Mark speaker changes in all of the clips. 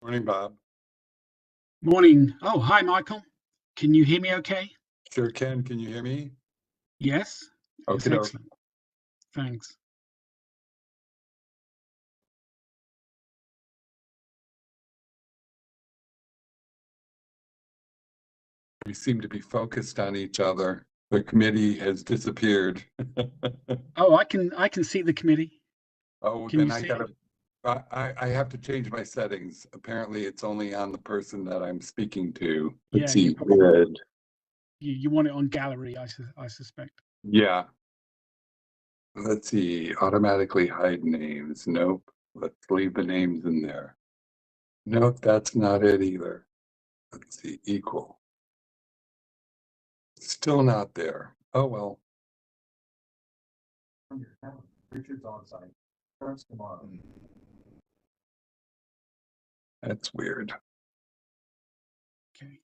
Speaker 1: Morning, Bob.
Speaker 2: Morning. Oh, hi, Michael. Can you hear me okay?
Speaker 1: Sure can. Can you hear me?
Speaker 2: Yes? It's
Speaker 1: Okay.
Speaker 2: excellent. Thanks.
Speaker 1: We seem to be focused on each other. The committee has disappeared.
Speaker 2: Oh, I can see the committee.
Speaker 1: Oh,
Speaker 2: Can
Speaker 1: then
Speaker 2: you
Speaker 1: I
Speaker 2: see
Speaker 1: gotta,
Speaker 2: it?
Speaker 1: I have to change my settings. Apparently it's only on the person that I'm speaking to.
Speaker 2: Yeah,
Speaker 1: Let's
Speaker 2: you
Speaker 1: see.
Speaker 2: probably
Speaker 1: Good.
Speaker 2: you want it on gallery, I suspect.
Speaker 1: Yeah. Let's see. Automatically hide names. Nope. Let's leave the names in there. Nope, that's not it either. Let's see. Equal. Still not there. Oh, well. Richard's on site. Starts tomorrow. That's weird.
Speaker 2: Okay.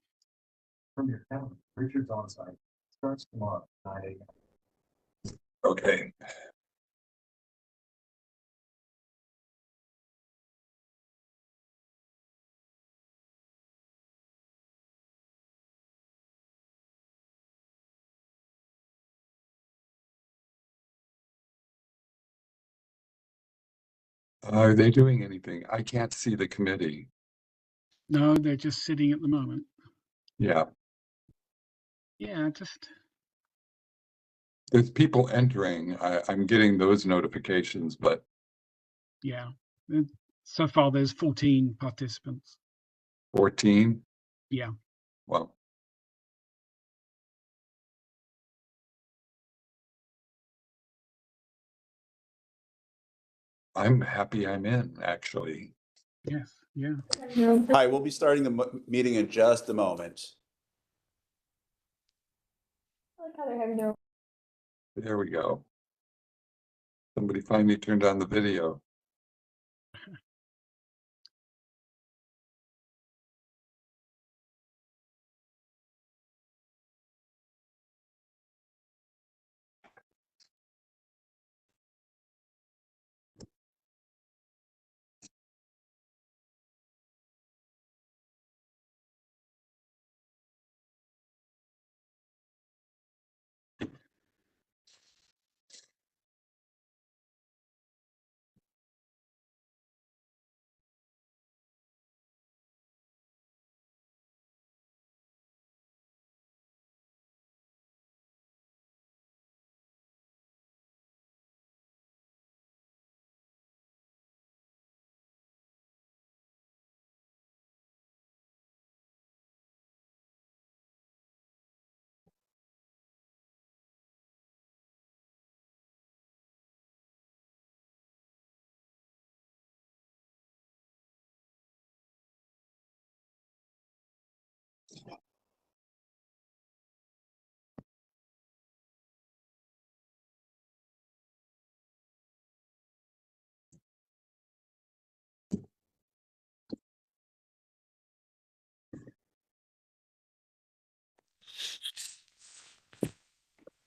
Speaker 1: From your calendar, Richard's on site. Starts tomorrow, 9 a.m. Okay. Are they doing anything? I can't see the committee.
Speaker 2: No, they're just sitting at the moment.
Speaker 1: Yeah,
Speaker 2: Yeah, just
Speaker 1: there's people entering. I'm getting those notifications, but
Speaker 2: yeah. So far there's 14 participants.
Speaker 1: 14?
Speaker 2: Yeah.
Speaker 1: Well, I'm happy I'm in, actually.
Speaker 2: Yes. Yeah.
Speaker 3: Hi, we'll be starting the meeting in just a moment.
Speaker 1: There we go. Somebody finally turned on the video.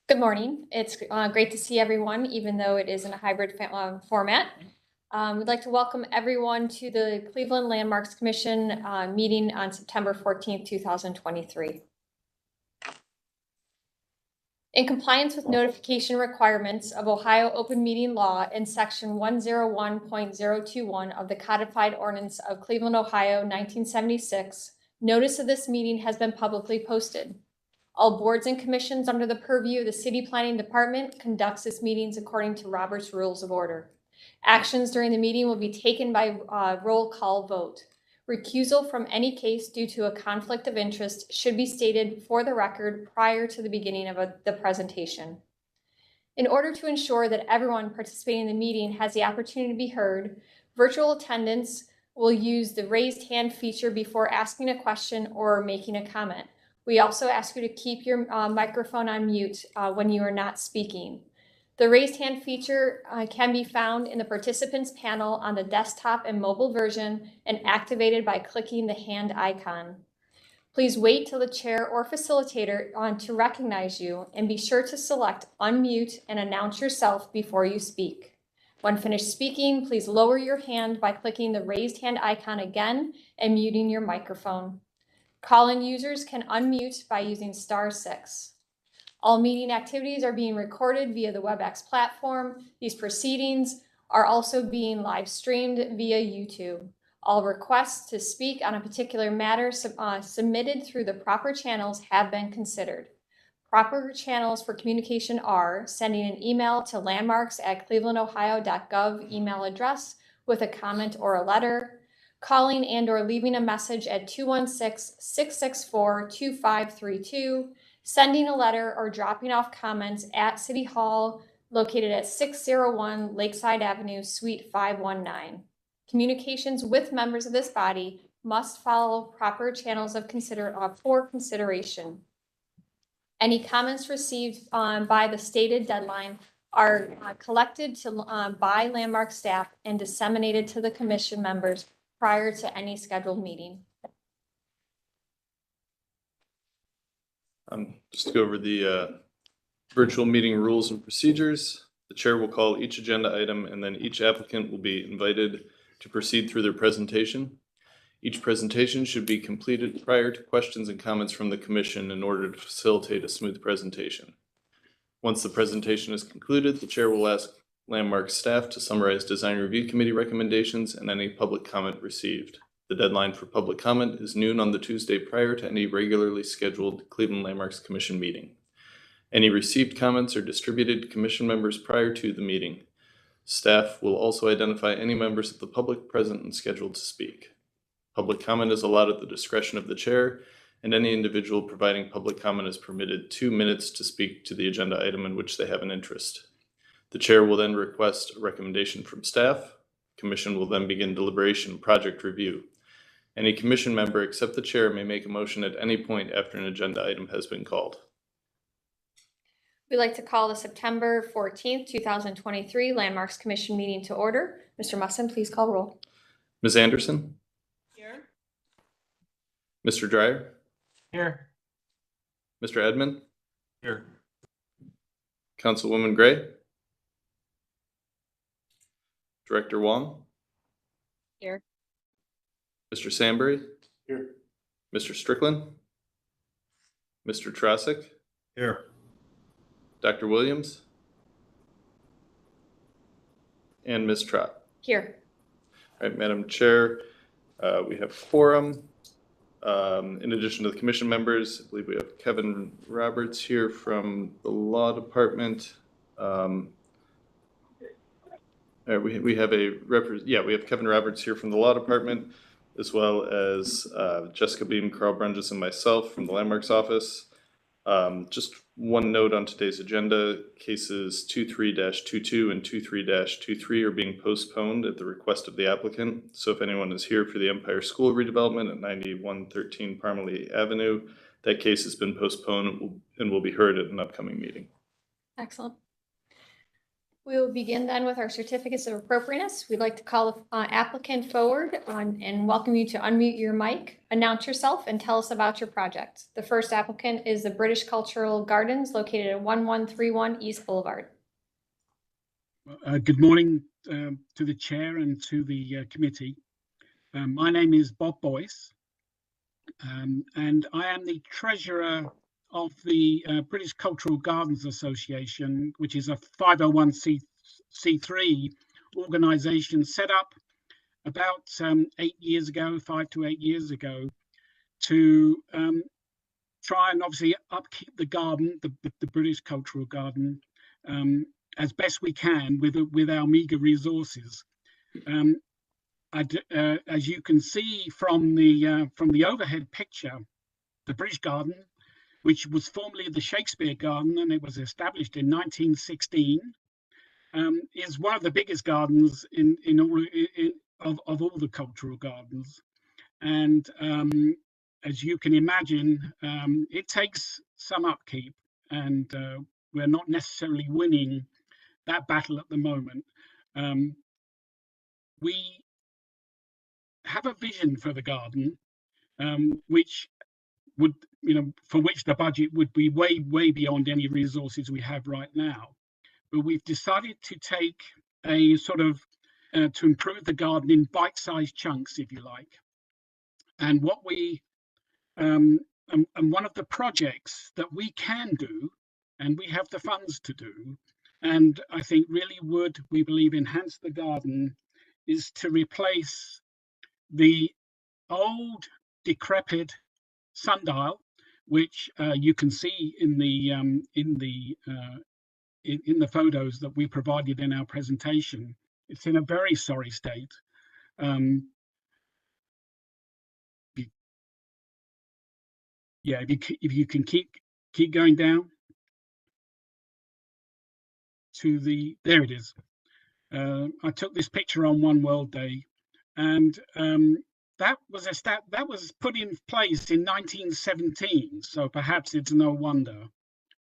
Speaker 4: Good morning. It's great to see everyone, even though it is in a hybrid format. We'd like to welcome everyone to the Cleveland Landmarks Commission meeting on September 14th, 2023. In compliance with notification requirements of Ohio Open Meeting Law and Section 101.021 of the Codified Ordinance of Cleveland, Ohio, 1976, notice of this meeting has been publicly posted. All boards and commissions under the purview of the City Planning Department conducts its meetings according to Robert's Rules of Order. Actions during the meeting will be taken by roll call vote. Recusal from any case due to a conflict of interest should be stated for the record prior to the beginning of the presentation. In order to ensure that everyone participating in the meeting has the opportunity to be heard, virtual attendants will use the raised hand feature before asking a question or making a comment. We also ask you to keep your microphone on mute when you are not speaking. The raised hand feature can be found in the participants panel on the desktop and mobile version and activated by clicking the hand icon. Please wait till the chair or facilitator to recognize you and be sure to select unmute and announce yourself before you speak. When finished speaking, please lower your hand by clicking the raised hand icon again and muting your microphone. Call-in users can unmute by using *6. All meeting activities are being recorded via the WebEx platform. These proceedings are also being live streamed via YouTube. All requests to speak on a particular matter submitted through the proper channels have been considered. Proper channels for communication are sending an email to landmarks@clevelandohio.gov email address with a comment or a letter, calling and/or leaving a message at 216-664-2532, sending a letter or dropping off comments at City Hall located at 601 Lakeside Avenue, Suite 519. Communications with members of this body must follow proper channels for consideration. Any comments received by the stated deadline are collected by Landmark staff and disseminated to the commission members prior to any scheduled meeting.
Speaker 5: Just to go over the virtual meeting rules and procedures. The chair will call each agenda item and then each applicant will be invited to proceed through their presentation. Each presentation should be completed prior to questions and comments from the commission in order to facilitate a smooth presentation. Once the presentation is concluded, the chair will ask Landmark staff to summarize Design Review Committee recommendations and any public comment received. The deadline for public comment is noon on the Tuesday prior to any regularly scheduled Cleveland Landmarks Commission meeting. Any received comments are distributed to commission members prior to the meeting. Staff will also identify any members of the public present and scheduled to speak. Public comment is allowed at the discretion of the chair, and any individual providing public comment is permitted 2 minutes to speak to the agenda item in which they have an interest. The chair will then request a recommendation from staff. Commission will then begin deliberation and project review. Any commission member except the chair may make a motion at any point after an agenda item has been called.
Speaker 4: We'd like to call the September 14th, 2023 Landmarks Commission meeting to order. Mr. Musson, please call roll.
Speaker 5: Ms. Anderson?
Speaker 4: Here.
Speaker 5: Mr. Dreyer?
Speaker 2: Here.
Speaker 5: Mr. Edmond?
Speaker 2: Here.
Speaker 5: Councilwoman Gray? Director Wong?
Speaker 4: Here.
Speaker 5: Mr. Sandbury?
Speaker 3: Here.
Speaker 5: Mr. Strickland? Mr. Trosick?
Speaker 3: Here.
Speaker 5: Dr. Williams? And Ms. Trott.
Speaker 4: Here.
Speaker 5: All right, Madam Chair, we have quorum. In addition to the commission members, I believe we have Kevin Roberts here from the Law Department. We have we have Kevin Roberts here from the Law Department, as well as Jessica Beam, Carl Brunges, and myself from the Landmarks Office. Just one note on today's agenda, cases 23-22 and 23-23 are being postponed at the request of the applicant. So if anyone is here for the Empire School redevelopment at 9113 Parmalee Avenue, that case has been postponed and will be heard at an upcoming meeting.
Speaker 4: Excellent. We will begin then with our certificates of appropriateness. We'd like to call the applicant forward and welcome you to unmute your mic, announce yourself, and tell us about your project. The first applicant is the British Cultural Gardens located at 1131 East Boulevard.
Speaker 2: Good morning to the chair and to the committee. My name is Bob Boyce, and I am the treasurer of the British Cultural Gardens Association, which is a 501c3 organisation set up about 8 years ago, 5 to 8 years ago, to try and obviously upkeep the garden, the British Cultural Garden, as best we can with our meagre resources. As you can see from the overhead picture, the British Garden, which was formerly the Shakespeare Garden, and it was established in 1916, is one of the biggest gardens of all the cultural gardens. And as you can imagine, it takes some upkeep, and we're not necessarily winning that battle at the moment. We have a vision for the garden, which would, for which the budget would be way beyond any resources we have right now. But we've decided to take a sort of to improve the garden in bite-sized chunks, if you like. And what we and one of the projects that we can do, and we have the funds to do, and I think really would, we believe, enhance the garden, is to replace the old decrepit sundial, which you can see in the photos that we provided in our presentation. It's in a very sorry state. Yeah, if you can keep going down to there it is. I took this picture on One World Day, and that was put in place in 1917. So perhaps it's no wonder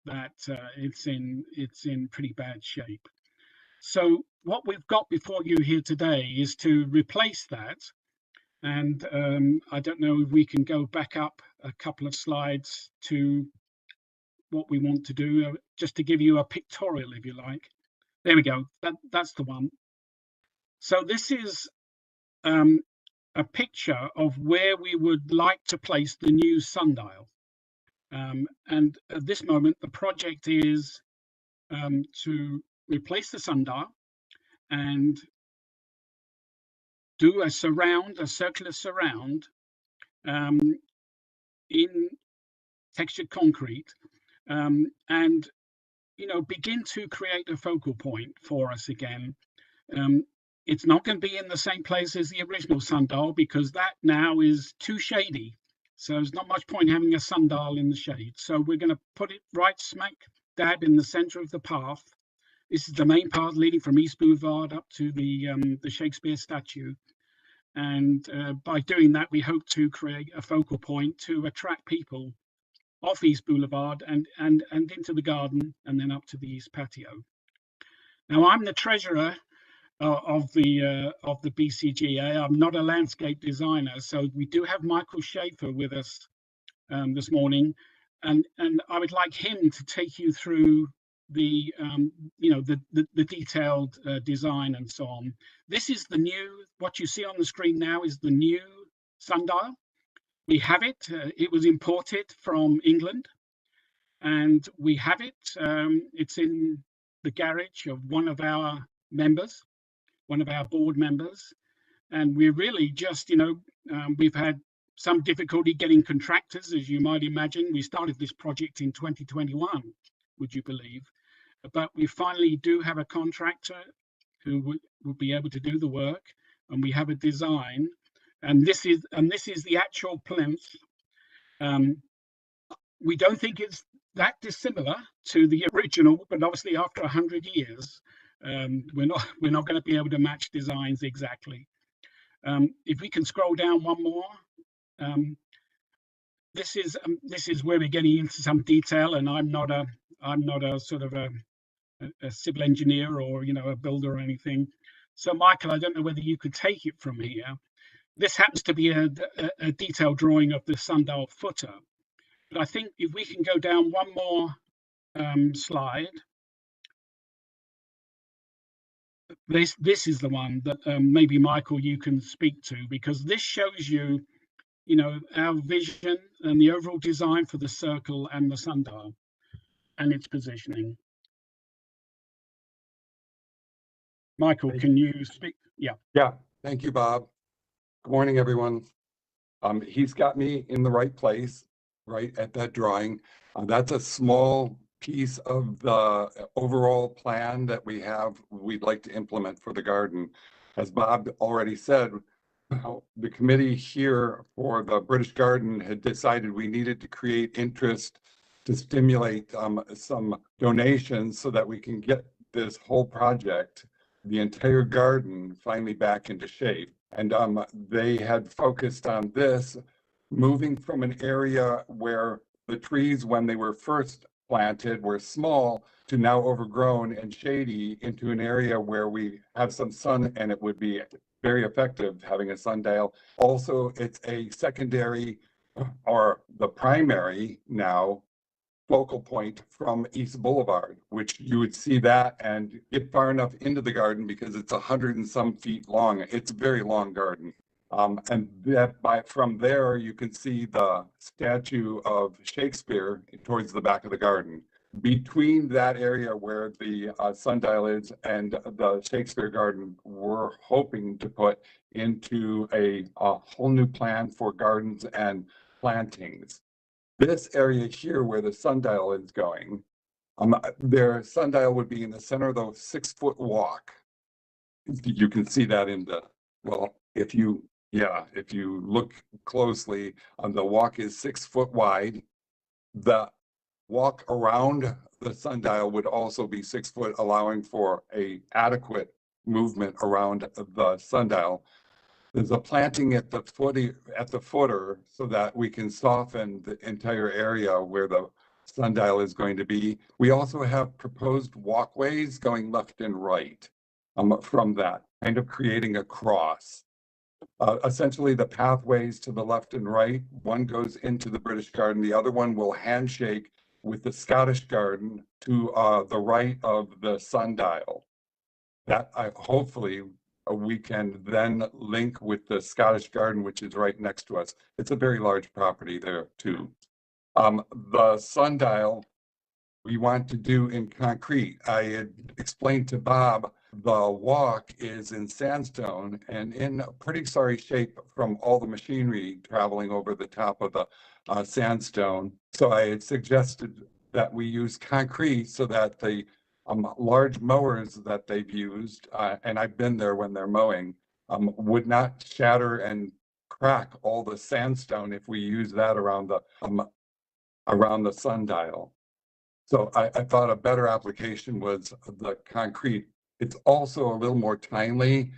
Speaker 2: that it's in pretty bad shape. So what we've got before you here today is to replace that. And I don't know if we can go back up a couple of slides to what we want to do, just to give you a pictorial, if you like. There we go. That's the one. So this is a picture of where we would like to place the new sundial. And at this moment, the project is to replace the sundial and do a circular surround in textured concrete, and begin to create a focal point for us again. It's not going to be in the same place as the original sundial, because that now is too shady. So there's not much point having a sundial in the shade. So we're going to put it right smack dab in the center of the path. This is the main path leading from East Boulevard up to the Shakespeare statue. And by doing that, we hope to create a focal point to attract people off East Boulevard and into the garden, and then up to the East patio. Now, I'm the treasurer of the BCGA. I'm not a landscape designer, so we do have Michael Schaefer with us this morning, and I would like him to take you through the detailed design and so on. This is the new, what you see on the screen now is the new sundial. We have it. It was imported from England, and we have it. It's in the garage of one of our members, one of our board members, and we're really just, we've had some difficulty getting contractors, as you might imagine. We started this project in 2021, would you believe? But we finally do have a contractor who would be able to do the work, and we have a design. And this is the actual plinth. We don't think it's that dissimilar to the original, but obviously after 100 years, we're not going to be able to match designs exactly. If we can scroll down one more, this is where we're getting into some detail, and I'm not a sort of a civil engineer or a builder or anything. So Michael, I don't know whether you could take it from here. This happens to be a detailed drawing of the sundial footer. But I think if we can go down one more slide. This is the one that maybe, Michael, you can speak to, because this shows you, our vision and the overall design for the circle and the sundial and its positioning. Michael, can you speak? Yeah.
Speaker 1: Yeah, thank you, Bob. Good morning, everyone. He's got me in the right place, right at that drawing. That's a small piece of the overall plan that we'd like to implement for the garden. As Bob already said, the committee here for the British Garden had decided we needed to create interest to stimulate some donations so that we can get this whole project, the entire garden, finally back into shape. And they had focused on this, moving from an area where the trees, when they were first planted, were small, to now overgrown and shady, into an area where we have some sun, and it would be very effective having a sundial. Also, it's a secondary, or the primary now, focal point from East Boulevard, which you would see that and get far enough into the garden because it's 100 and some feet long. It's a very long garden. And that from there, you can see the statue of Shakespeare towards the back of the garden. Between that area where the sundial is and the Shakespeare garden, we're hoping to put into a whole new plan for gardens and plantings. This area here where the sundial is going, their sundial would be in the center of the 6-foot walk. You can see that in the, well, if you look closely, the walk is 6 foot wide. The walk around the sundial would also be 6 foot, allowing for a adequate movement around the sundial. There's a planting at the footer so that we can soften the entire area where the sundial is going to be. We also have proposed walkways going left and right from that, kind of creating a cross. Essentially, the pathways to the left and right, one goes into the British Garden, the other one will handshake with the Scottish Garden to the right of the sundial. That hopefully we can then link with the Scottish Garden, which is right next to us. It's a very large property there too. The sundial we want to do in concrete. I had explained to Bob, the walk is in sandstone and in pretty sorry shape from all the machinery traveling over the top of the sandstone. So I had suggested that we use concrete so that the large mowers that they've used, and I've been there when they're mowing, would not shatter and crack all the sandstone if we use that around the sundial. So I thought a better application was the concrete. It's also a little more timely.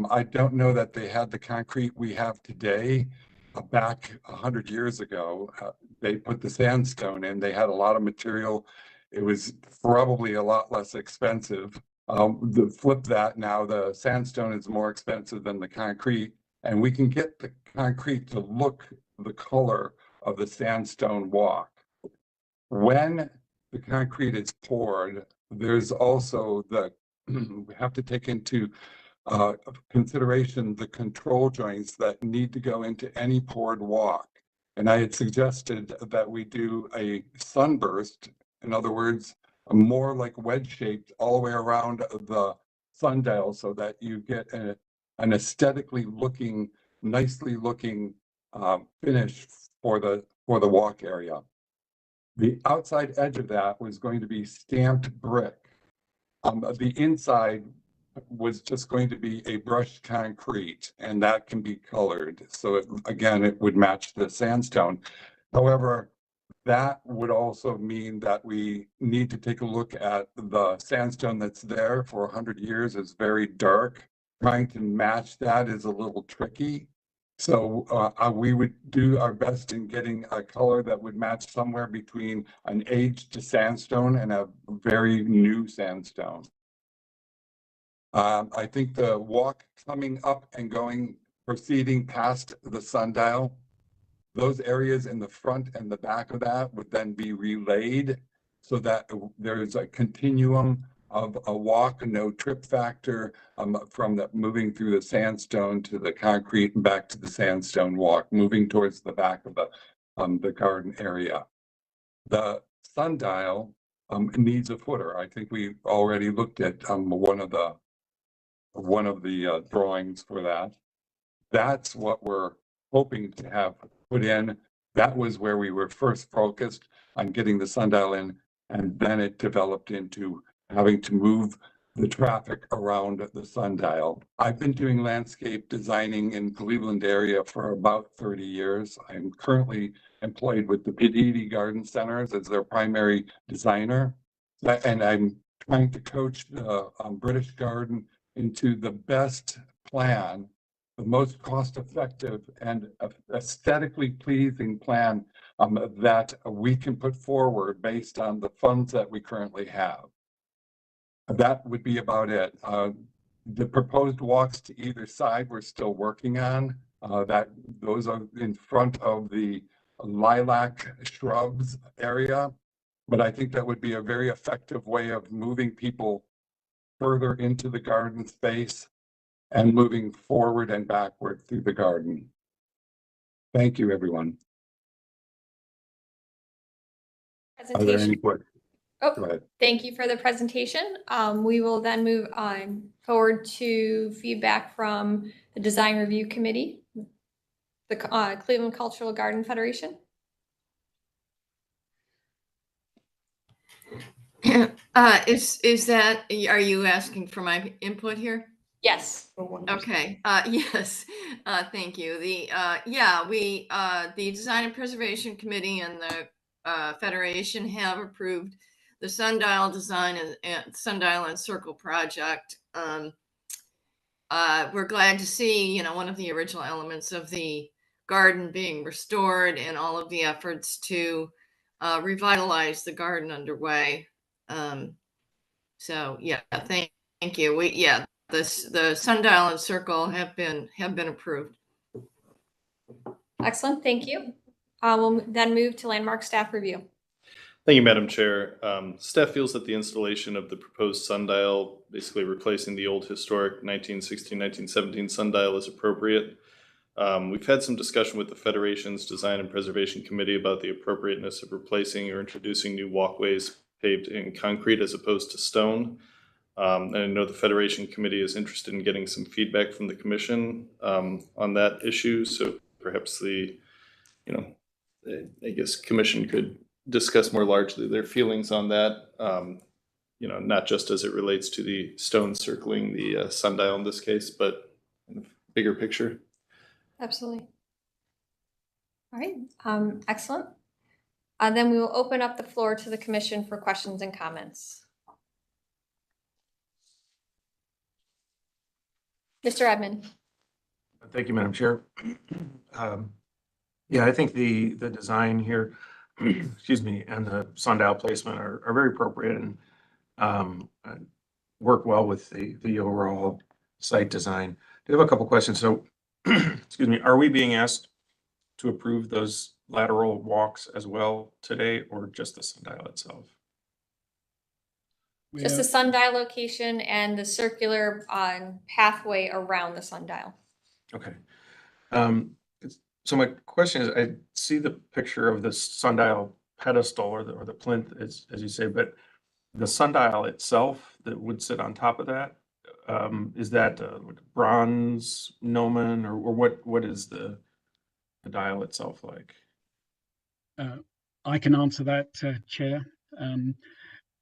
Speaker 1: I don't know that they had the concrete we have today. Back 100 years ago, they put the sandstone in. They had a lot of material. It was probably a lot less expensive. Flip that now, the sandstone is more expensive than the concrete, and we can get the concrete to look the color of the sandstone walk. When the concrete is poured, there's also we have to take into consideration the control joints that need to go into any poured walk. And I had suggested that we do a sunburst, in other words, more like wedge shaped all the way around the sundial so that you get an aesthetically looking, nicely looking finish for the walk area. The outside edge of that was going to be stamped brick. The inside was just going to be a brushed concrete, and that can be colored. So it would match the sandstone. However, that would also mean that we need to take a look at the sandstone that's there for 100 years is very dark. Trying to match that is a little tricky. So we would do our best in getting a color that would match somewhere between an aged sandstone and a very new sandstone. I think the walk coming up and proceeding past the sundial, those areas in the front and the back of that would then be relayed so that there's a continuum of a walk, no trip factor from moving through the sandstone to the concrete and back to the sandstone walk, moving towards the back of the garden area. The sundial needs a footer. I think we already looked at one of the drawings for that. That's what we're hoping to have put in. That was where we were first focused on getting the sundial in, and then it developed into having to move the traffic around the sundial. I've been doing landscape designing in Cleveland area for about 30 years. I'm currently employed with the Pedidi Garden Centers as their primary designer. And I'm trying to coach the British Garden into the best plan, the most cost-effective and aesthetically pleasing plan that we can put forward based on the funds that we currently have. That would be about it. The proposed walks to either side we're still working on. Those are in front of the lilac shrubs area. But I think that would be a very effective way of moving people further into the garden space and moving forward and backward through the garden. Thank you, everyone. Are there any
Speaker 4: Presentation.
Speaker 1: questions?
Speaker 4: Oh,
Speaker 1: Go ahead.
Speaker 4: thank you for the presentation. We will then move on forward to feedback from the Design Review Committee, the Cleveland Cultural Garden Federation.
Speaker 6: Is that, are you asking for my input here?
Speaker 4: Yes.
Speaker 6: Okay, yes, thank you. The Design and Preservation Committee and the Federation have approved the sundial design and sundial and circle project. We're glad to see, you know, one of the original elements of the garden being restored and all of the efforts to revitalize the garden underway. So yeah, thank you. The sundial and circle have been approved.
Speaker 4: Excellent, thank you. We'll then move to landmark staff review.
Speaker 5: Thank you, Madam Chair. Staff feels that the installation of the proposed sundial, basically replacing the old historic 1916, 1917 sundial, is appropriate. We've had some discussion with the Federation's Design and Preservation Committee about the appropriateness of replacing or introducing new walkways paved in concrete as opposed to stone. And I know the Federation Committee is interested in getting some feedback from the Commission on that issue. So perhaps I guess Commission could discuss more largely their feelings on that, not just as it relates to the stone circling the sundial in this case, but in the bigger picture.
Speaker 4: Absolutely. All right, excellent. Then we will open up the floor to the commission for questions and comments. Mr. Edmond.
Speaker 7: Thank you, Madam Chair. Yeah, I think the design here, excuse me, and the sundial placement are very appropriate and work well with the overall site design. I have a couple questions. So, excuse me, are we being asked to approve those lateral walks as well today, or just the sundial itself?
Speaker 4: Just the sundial location and the circular pathway around the sundial.
Speaker 7: Okay. So my question is, I see the picture of the sundial pedestal or the plinth, as you say, but the sundial itself that would sit on top of that, is that bronze gnomon, or what is the dial itself like?
Speaker 2: I can answer that, Chair.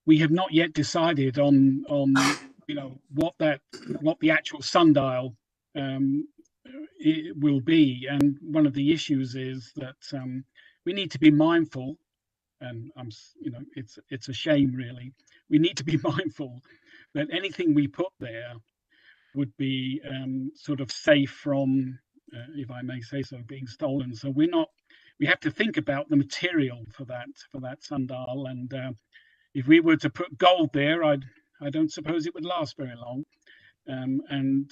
Speaker 2: We have not yet decided on what the actual sundial it will be, and one of the issues is that we need to be mindful, and it's a shame really. We need to be mindful that anything we put there would be sort of safe from, if I may say so, being stolen. So we have to think about the material for that sundial, and if we were to put gold there, I don't suppose it would last very long, and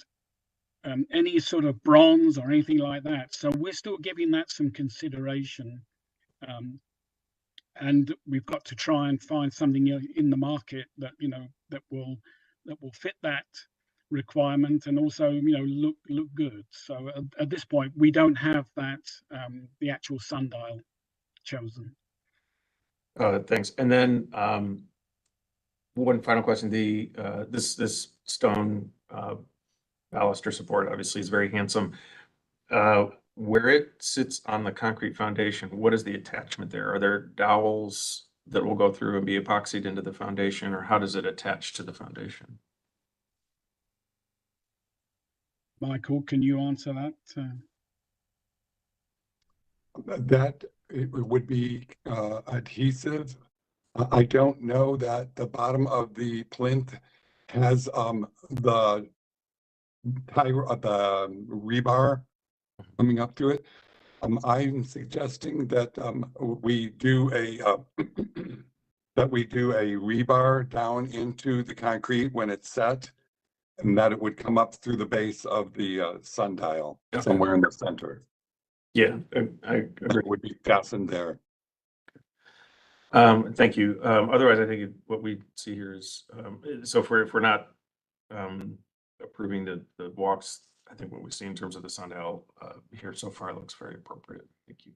Speaker 2: any sort of bronze or anything like that. So we're still giving that some consideration, and we've got to try and find something in the market that that will fit that requirement and also look good. So at this point we don't have that the actual sundial chosen.
Speaker 7: Thanks. And then one final question: this stone baluster support obviously is very handsome. Where it sits on the concrete foundation, what is the attachment there? Are there dowels that will go through and be epoxied into the foundation, or how does it attach to the foundation?
Speaker 2: Michael, can you answer that?
Speaker 1: That it would be adhesive. I don't know that the bottom of the plinth has the rebar coming up to it. I'm suggesting that we do a rebar down into the concrete when it's set, and that it would come up through the base of the sundial somewhere in the center.
Speaker 7: Yeah, I agree.
Speaker 1: It would be fastened there.
Speaker 7: Thank you. Otherwise, I think what we see here is, so if we're not approving the walks, I think what we see in terms of the sundial here so far looks very appropriate. Thank you.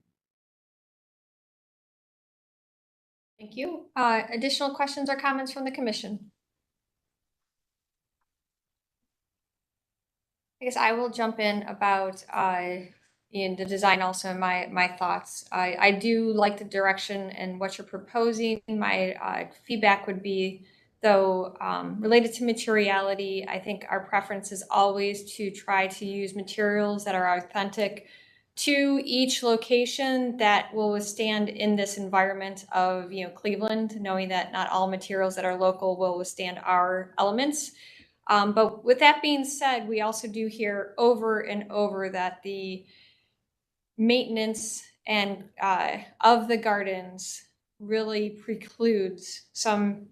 Speaker 4: Thank you. Additional questions or comments from the commission? I guess I will jump in about in the design also, my thoughts. I do like the direction and what you're proposing. My feedback would be, though, related to materiality, I think our preference is always to try to use materials that are authentic to each location that will withstand in this environment of, Cleveland, knowing that not all materials that are local will withstand our elements. But with that being said, we also do hear over and over that the maintenance and of the gardens really precludes some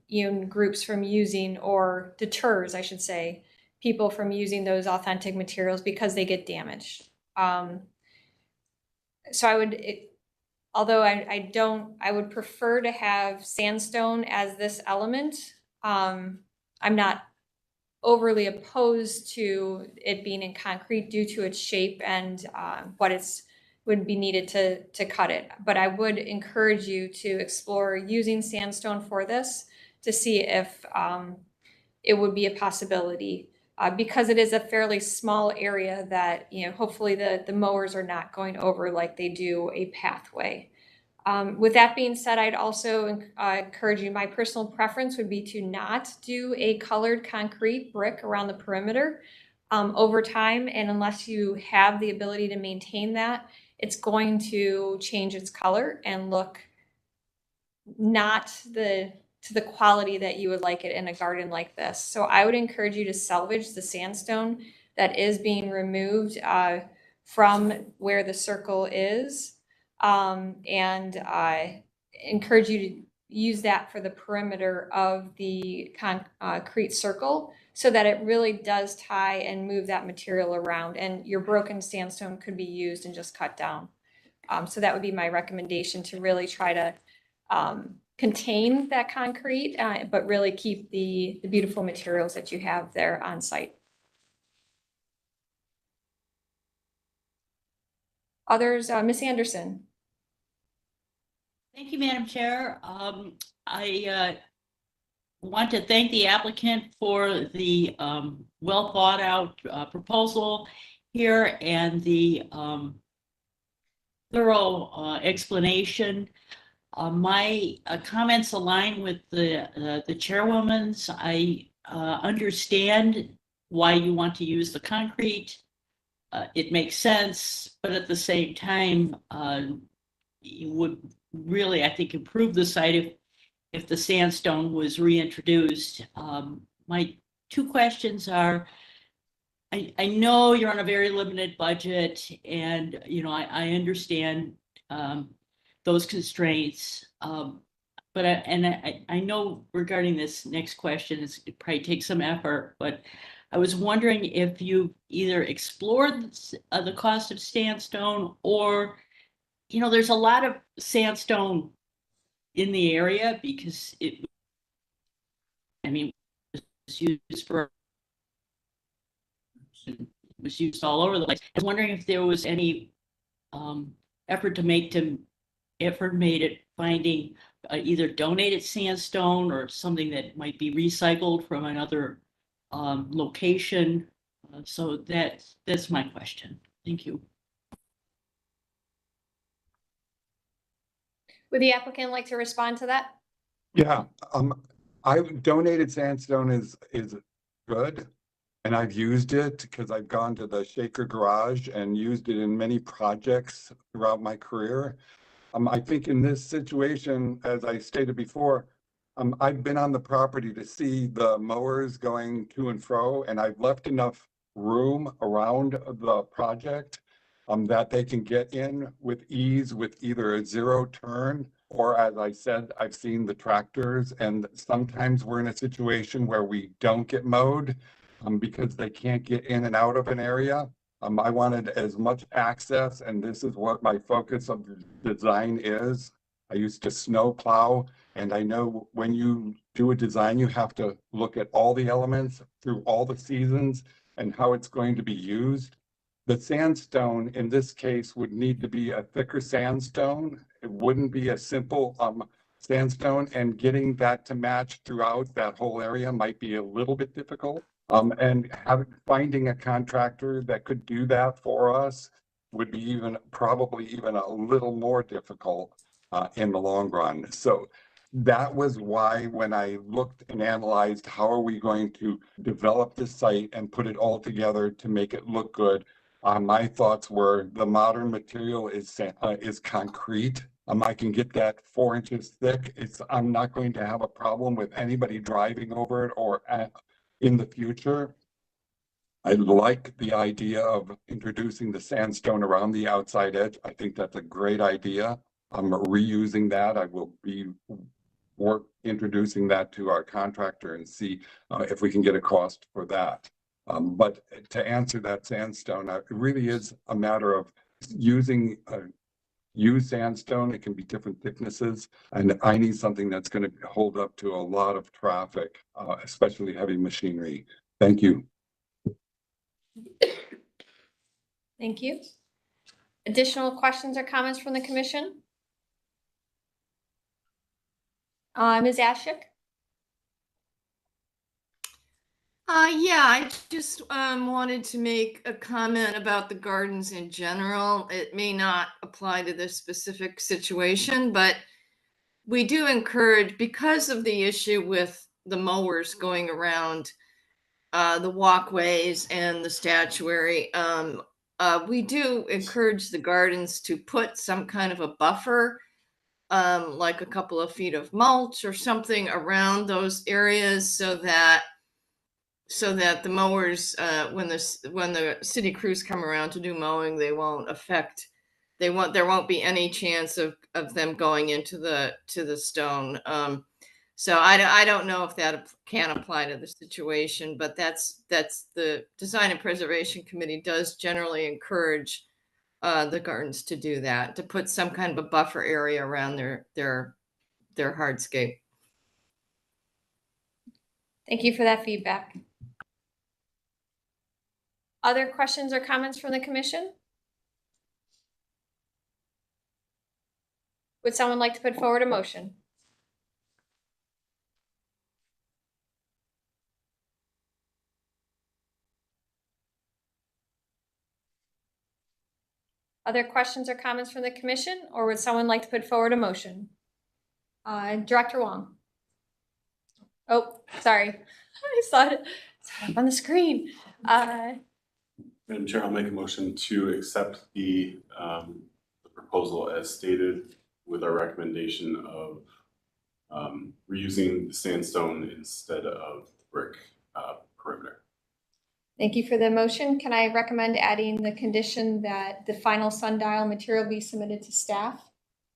Speaker 4: groups from using, or deters, I should say, people from using those authentic materials because they get damaged. So although I would prefer to have sandstone as this element. I'm not overly opposed to it being in concrete due to its shape and what would be needed to cut it. But I would encourage you to explore using sandstone for this to see if it would be a possibility. Because it is a fairly small area that, hopefully the mowers are not going over like they do a pathway. With that being said, I'd also encourage you, my personal preference would be to not do a colored concrete brick around the perimeter over time. And unless you have the ability to maintain that, it's going to change its color and look not to the quality that you would like it in a garden like this. So I would encourage you to salvage the sandstone that is being removed from where the circle is. And I encourage you to use that for the perimeter of the concrete circle so that it really does tie and move that material around, and your broken sandstone could be used and just cut down. So that would be my recommendation, to really try to contain that concrete, but really keep the beautiful materials that you have there on site. Others, Ms. Anderson.
Speaker 8: Thank you, Madam Chair. I want to thank the applicant for the well thought out proposal here and the thorough explanation. My comments align with the chairwoman's. I understand why you want to use the concrete. It makes sense, but at the same time, it would really, I think, improve the site if the sandstone was reintroduced. My two questions are, I know you're on a very limited budget, and I understand those constraints. But I know regarding this next question, it probably takes some effort, but I was wondering if you either explored the cost of sandstone, or, there's a lot of sandstone in the area because it was used all over the place. I was wondering if there was any effort made at finding either donated sandstone or something that might be recycled from another location. So that's my question. Thank you.
Speaker 4: Would the applicant like to respond to that?
Speaker 1: Yeah, donated sandstone is good. And I've used it because I've gone to the Shaker Garage and used it in many projects throughout my career. I think in this situation, as I stated before, I've been on the property to see the mowers going to and fro, and I've left enough room around the project that they can get in with ease with either a zero turn, or, as I said, I've seen the tractors, and sometimes we're in a situation where we don't get mowed because they can't get in and out of an area. I wanted as much access, and this is what my focus of the design is. I used to snow plow, and I know when you do a design, you have to look at all the elements through all the seasons and how it's going to be used. The sandstone in this case would need to be a thicker sandstone. It wouldn't be a simple sandstone, and getting that to match throughout that whole area might be a little bit difficult. And finding a contractor that could do that for us would be probably even a little more difficult in the long run. So that was why when I looked and analyzed how are we going to develop the site and put it all together to make it look good, my thoughts were the modern material is concrete. I can get that 4 inches thick. I'm not going to have a problem with anybody driving over it or in the future. I like the idea of introducing the sandstone around the outside edge. I think that's a great idea. I'm reusing that. I will be introducing that to our contractor and see if we can get a cost for that. But to answer that sandstone, it really is a matter of using used sandstone. It can be different thicknesses, and I need something that's going to hold up to a lot of traffic, especially heavy machinery. Thank you.
Speaker 4: Thank you. Additional questions or comments from the commission? Ms. Ashik?
Speaker 6: Yeah, I just wanted to make a comment about the gardens in general. It may not apply to this specific situation, but we do encourage, because of the issue with the mowers going around the walkways and the statuary, we do encourage the gardens to put some kind of a buffer, like a couple of feet of mulch or something around those areas, so that the mowers, when the city crews come around to do mowing, there won't be any chance of them going into the stone. So I don't know if that can apply to the situation, but that's the Design and Preservation Committee does generally encourage the gardens to do that, to put some kind of a buffer area around their hardscape.
Speaker 4: Thank you for that feedback. Other questions or comments from the commission? Would someone like to put forward a motion? Other questions or comments from the commission, or would someone like to put forward a motion? Director Wong. Oh, sorry. I saw it up on the screen.
Speaker 9: Madam Chair, I'll make a motion to accept the proposal as stated, with our recommendation of reusing the sandstone instead of brick perimeter.
Speaker 4: Thank you for the motion. Can I recommend adding the condition that the final sundial material be submitted to staff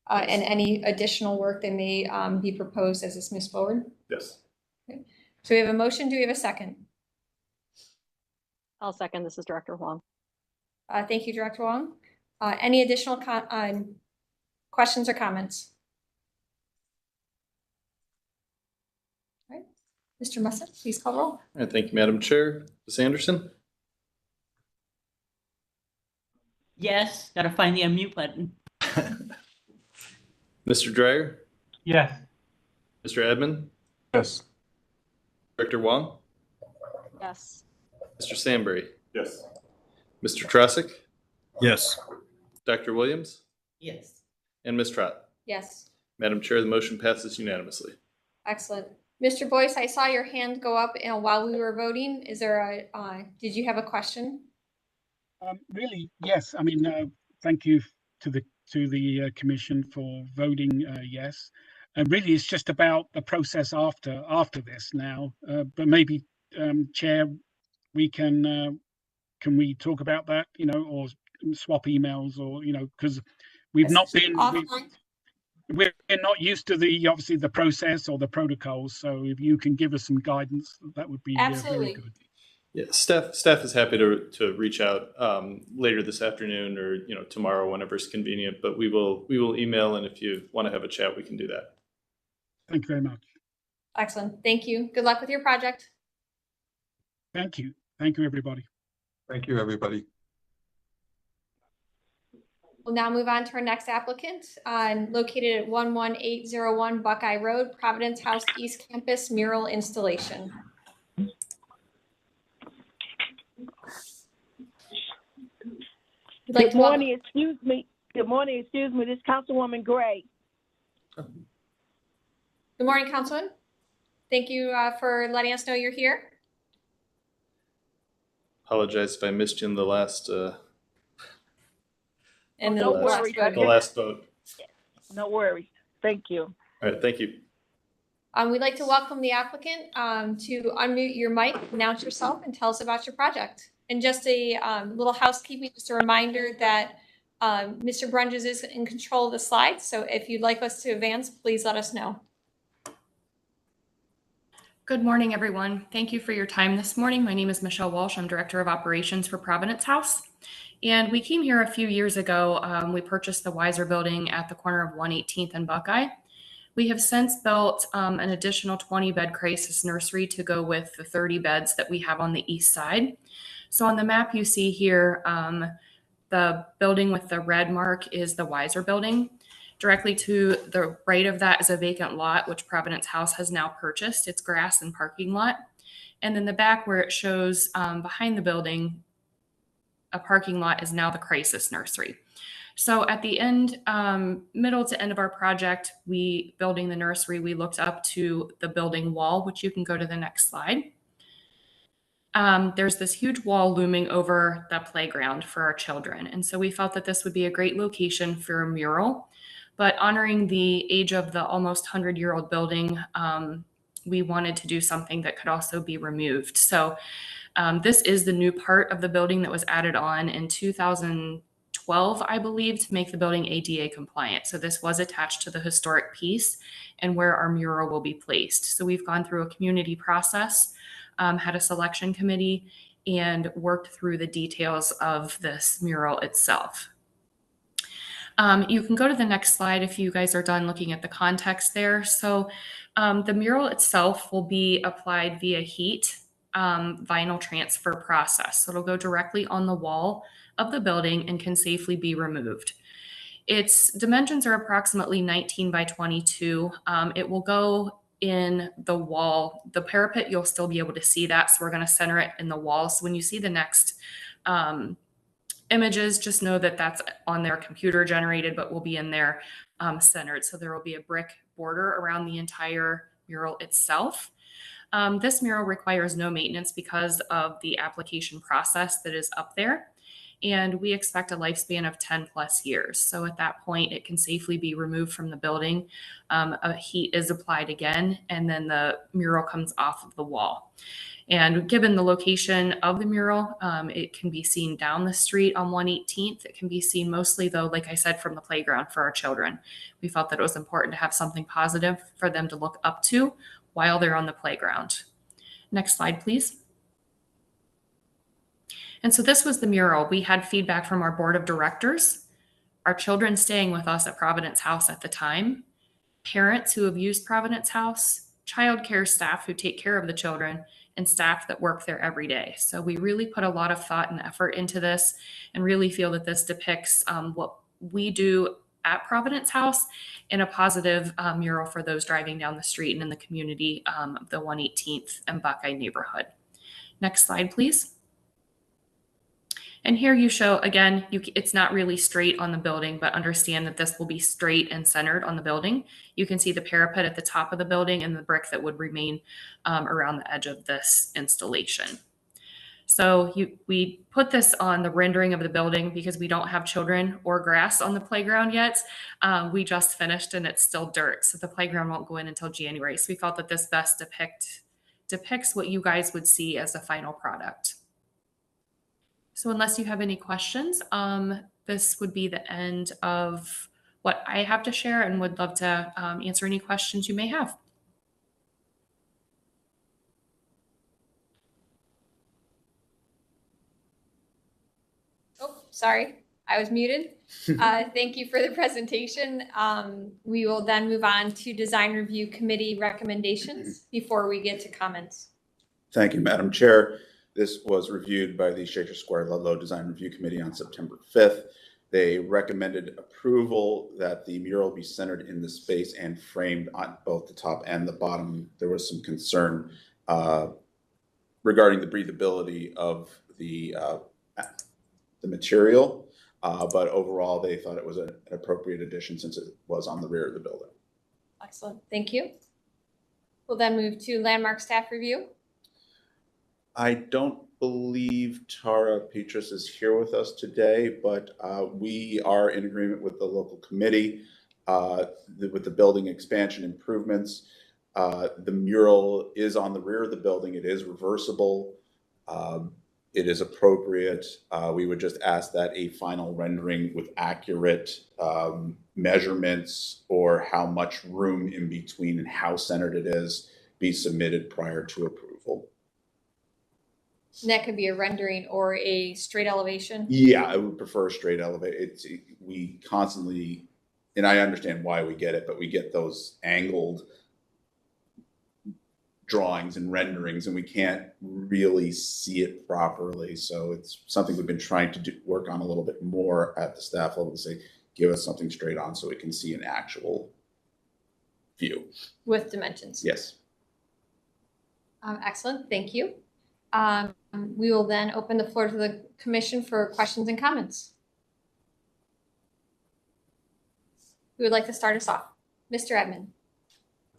Speaker 4: and any additional work that may be proposed as this moves forward?
Speaker 9: Yes.
Speaker 4: Okay. So we have a motion. Do we have a second?
Speaker 10: I'll second. This is Director Huang.
Speaker 4: Thank you, Director Wong. Any additional questions or comments? All right. Mr. Mussa, please call roll.
Speaker 5: All right, thank you, Madam Chair. Ms. Anderson?
Speaker 8: Yes, gotta find the unmute button.
Speaker 5: Mr. Dreyer?
Speaker 2: Yes.
Speaker 5: Mr. Admin?
Speaker 7: Yes.
Speaker 5: Director Wong?
Speaker 10: Yes.
Speaker 5: Mr. Sandberry?
Speaker 9: Yes.
Speaker 5: Mr. Trosick?
Speaker 11: Yes.
Speaker 5: Dr. Williams?
Speaker 6: Yes.
Speaker 5: And Ms. Trott?
Speaker 4: Yes.
Speaker 5: Madam Chair, the motion passes unanimously.
Speaker 4: Excellent. Mr. Boyce, I saw your hand go up while we were voting. Is there did you have a question?
Speaker 2: Really, yes. I mean, thank you to the commission for voting yes. Really, it's just about the process after this now. But maybe, Chair, we can we talk about that, or swap emails, or because we've not been. We're not used to obviously the process or the protocols. So if you can give us some guidance, that would be very good.
Speaker 5: Yeah, staff is happy to reach out later this afternoon or tomorrow whenever it's convenient. But we will email, and if you want to have a chat, we can do that.
Speaker 2: Thank you very much.
Speaker 4: Excellent. Thank you. Good luck with your project.
Speaker 2: Thank you. Thank you, everybody.
Speaker 1: Thank you, everybody.
Speaker 4: We'll now move on to our next applicant, located at 11801 Buckeye Road, Providence House East Campus mural installation.
Speaker 11: Good morning, excuse me. Good morning, excuse me. This is Councilwoman Gray.
Speaker 4: Good morning, Councilman. Thank you for letting us know you're here.
Speaker 5: Apologize if I missed you in the last
Speaker 4: And
Speaker 11: No worries.
Speaker 5: the last vote.
Speaker 11: No worries. Thank you.
Speaker 5: All right, thank you.
Speaker 4: We'd like to welcome the applicant to unmute your mic, announce yourself, and tell us about your project. And just a little housekeeping, just a reminder that Mr. Brunges is in control of the slides. So if you'd like us to advance, please let us know.
Speaker 12: Good morning, everyone. Thank you for your time this morning. My name is Michelle Walsh. I'm Director of Operations for Providence House. And we came here a few years ago. We purchased the Weiser building at the corner of 118th and Buckeye. We have since built an additional 20-bed crisis nursery to go with the 30 beds that we have on the east side. So on the map you see here, the building with the red mark is the Weiser building. Directly to the right of that is a vacant lot, which Providence House has now purchased. It's grass and parking lot. And then the back where it shows behind the building, a parking lot, is now the crisis nursery. So at the end, middle to end of our project, building the nursery, we looked up to the building wall, which you can go to the next slide. There's this huge wall looming over the playground for our children. And so we felt that this would be a great location for a mural. But honoring the age of the almost 100-year-old building, we wanted to do something that could also be removed. So this is the new part of the building that was added on in 2012, I believe, to make the building ADA compliant. So this was attached to the historic piece and where our mural will be placed. So we've gone through a community process, had a selection committee, and worked through the details of this mural itself. You can go to the next slide if you guys are done looking at the context there. So the mural itself will be applied via heat vinyl transfer process. So it'll go directly on the wall of the building and can safely be removed. Its dimensions are approximately 19 by 22. It will go in the wall. The parapet, you'll still be able to see that. So we're going to center it in the wall. So when you see the next images, just know that that's on their computer generated, but will be in there centered. So there will be a brick border around the entire mural itself. This mural requires no maintenance because of the application process that is up there. And we expect a lifespan of 10 plus years. So at that point, it can safely be removed from the building. A heat is applied again, and then the mural comes off of the wall. And given the location of the mural, it can be seen down the street on 118th. It can be seen mostly, though, like I said, from the playground for our children. We felt that it was important to have something positive for them to look up to while they're on the playground. Next slide, please. And so this was the mural. We had feedback from our board of directors, our children staying with us at Providence House at the time, parents who have used Providence House, childcare staff who take care of the children, and staff that work there every day. So we really put a lot of thought and effort into this and really feel that this depicts what we do at Providence House in a positive mural for those driving down the street and in the community of the 118th and Buckeye neighborhood. Next slide, please. And here you show, again, it's not really straight on the building, but understand that this will be straight and centered on the building. You can see the parapet at the top of the building and the brick that would remain around the edge of this installation. So we put this on the rendering of the building because we don't have children or grass on the playground yet. We just finished and it's still dirt. So the playground won't go in until January. So we felt that this best depicts what you guys would see as a final product. So unless you have any questions, this would be the end of what I have to share and would love to answer any questions you may have.
Speaker 4: sorry, I was muted. Thank you for the presentation. We will then move on to Design Review Committee recommendations before we get to comments.
Speaker 3: Thank you, Madam Chair. This was reviewed by the Shaker Square Ludlow Design Review Committee on September 5th. They recommended approval that the mural be centered in the space and framed on both the top and the bottom. There was some concern regarding the breathability of the material, but overall they thought it was an appropriate addition since it was on the rear of the building.
Speaker 4: Excellent, thank you. We'll then move to Landmark Staff Review.
Speaker 3: I don't believe Tara Petrus is here with us today, but we are in agreement with the local committee with the building expansion improvements. The mural is on the rear of the building. It is reversible. It is appropriate. We would just ask that a final rendering with accurate measurements or how much room in between and how centered it is be submitted prior to approval.
Speaker 4: And that could be a rendering or a straight elevation.
Speaker 3: Yeah, I would prefer straight elevate. We constantly, and I understand why we get it, but we get those angled drawings and renderings and we can't really see it properly. So it's something we've been trying to work on a little bit more at the staff level to say, give us something straight on so we can see an actual view.
Speaker 4: With dimensions.
Speaker 3: Yes.
Speaker 4: Excellent, thank you. We will then open the floor to the commission for questions and comments. Who would like to start us off? Mr. Edmond.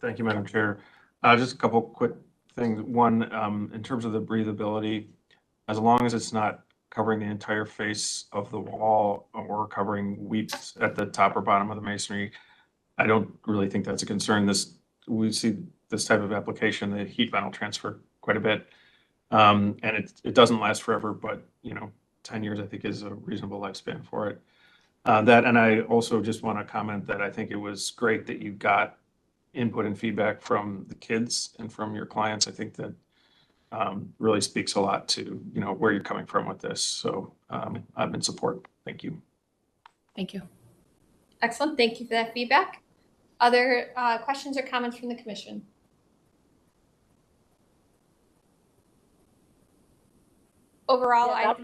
Speaker 7: Thank you, Madam Chair. Just a couple quick things. One, in terms of the breathability, as long as it's not covering the entire face of the wall or covering weeps at the top or bottom of the masonry, I don't really think that's a concern. We see this type of application, the heat vinyl transfer quite a bit. And it doesn't last forever, but 10 years I think is a reasonable lifespan for it. And I also just want to comment that I think it was great that you got input and feedback from the kids and from your clients. I think that really speaks a lot to where you're coming from with this. So I'm in support. Thank you.
Speaker 12: Thank you.
Speaker 4: Excellent, thank you for that feedback. Other questions or comments from the commission? Overall,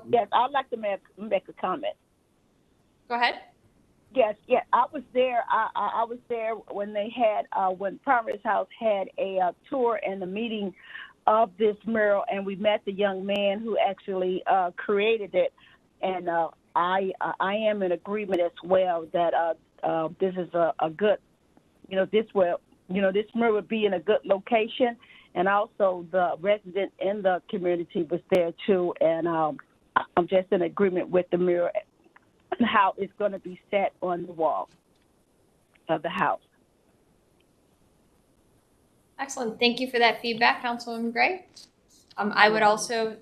Speaker 11: Yes, I'd like to make a comment.
Speaker 4: Go ahead.
Speaker 11: Yes, I was there. I was there when they had when Promise House had a tour and a meeting of this mural, and we met the young man who actually created it. And I am in agreement as well that this is a good, this mural would be in a good location, and also the resident in the community was there too. And I'm just in agreement with the mural and how it's going to be set on the wall of the house.
Speaker 4: Excellent. Thank you for that feedback, Councilwoman Gray. I would also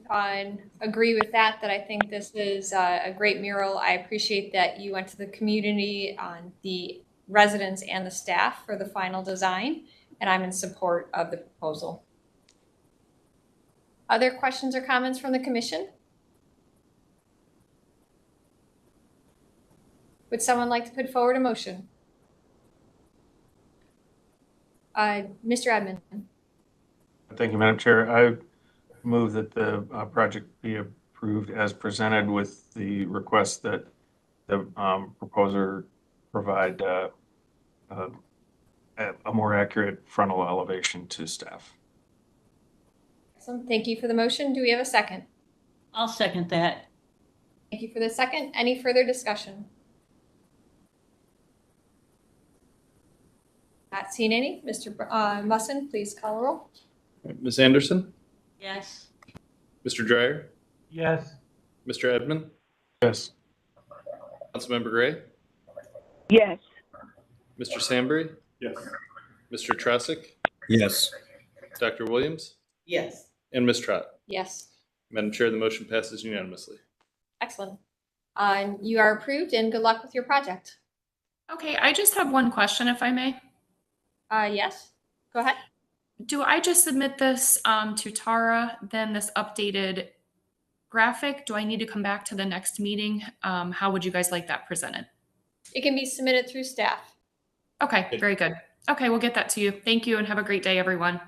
Speaker 4: agree with that I think this is a great mural. I appreciate that you went to the community, the residents and the staff for the final design, and I'm in support of the proposal. Other questions or comments from the commission? Would someone like to put forward a motion? Mr. Edmond.
Speaker 7: Thank you, Madam Chair. I move that the project be approved as presented with the request that the proposer provide a more accurate frontal elevation to staff.
Speaker 4: Awesome. Thank you for the motion. Do we have a second?
Speaker 8: I'll second that.
Speaker 4: Thank you for the second. Any further discussion? Not seen any. Mr. Musson, please call a roll.
Speaker 5: Ms. Anderson?
Speaker 8: Yes.
Speaker 5: Mr. Dreyer?
Speaker 7: Yes.
Speaker 5: Mr. Edmond?
Speaker 7: Yes.
Speaker 5: Councilmember Gray?
Speaker 11: Yes.
Speaker 5: Mr. Sambry?
Speaker 9: Yes.
Speaker 5: Mr. Trosick?
Speaker 13: Yes.
Speaker 5: Dr. Williams?
Speaker 8: Yes.
Speaker 5: And Ms. Trott?
Speaker 4: Yes.
Speaker 5: Madam Chair, the motion passes unanimously.
Speaker 4: Excellent. You are approved and good luck with your project.
Speaker 12: Okay, I just have one question, if I may.
Speaker 4: Yes, go ahead.
Speaker 12: Do I just submit this to Tara, then this updated graphic? Do I need to come back to the next meeting? How would you guys like that presented?
Speaker 4: It can be submitted through staff.
Speaker 12: Okay, very good. Okay, we'll get that to you. Thank you and have a great day, everyone.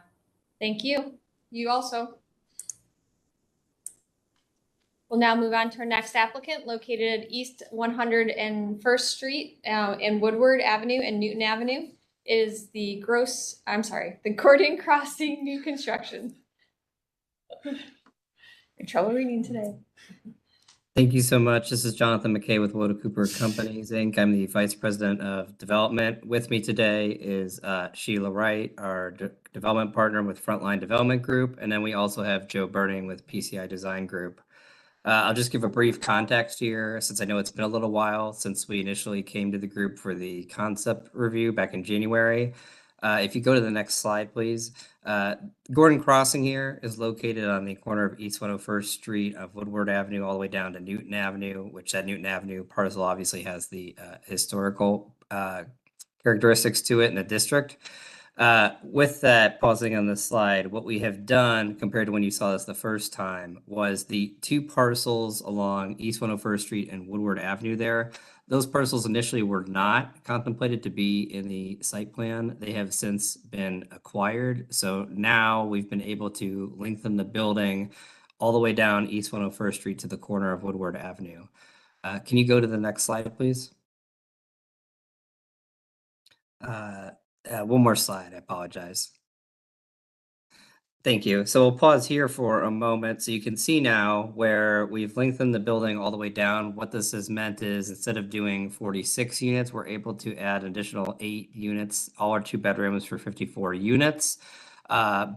Speaker 4: Thank you. You also. We'll now move on to our next applicant located at East 101st Street and Woodward Avenue and Newton Avenue is the Gordon Crossing new construction. In trouble reading today.
Speaker 13: Thank you so much. This is Jonathan McKay with Woda Cooper Companies, Inc. I'm the Vice President of Development. With me today is Sheila Wright, our development partner with Frontline Development Group. And then we also have Joe Burning with PCI Design Group. I'll just give a brief context here, since I know it's been a little while since we initially came to the group for the concept review back in January. If you go to the next slide, please. Gordon Crossing here is located on the corner of East 101st Street of Woodward Avenue all the way down to Newton Avenue, which that Newton Avenue parcel obviously has the historical characteristics to it in the district. With that, pausing on this slide, what we have done compared to when you saw this the first time was the two parcels along East 101st Street and Woodward Avenue there. Those parcels initially were not contemplated to be in the site plan. They have since been acquired. So now we've been able to lengthen the building all the way down East 101st Street to the corner of Woodward Avenue. Can you go to the next slide, please? One more slide, I apologize. Thank you. So we'll pause here for a moment so you can see now where we've lengthened the building all the way down. What this has meant is instead of doing 46 units, we're able to add additional 8 units, all our 2 bedrooms for 54 units.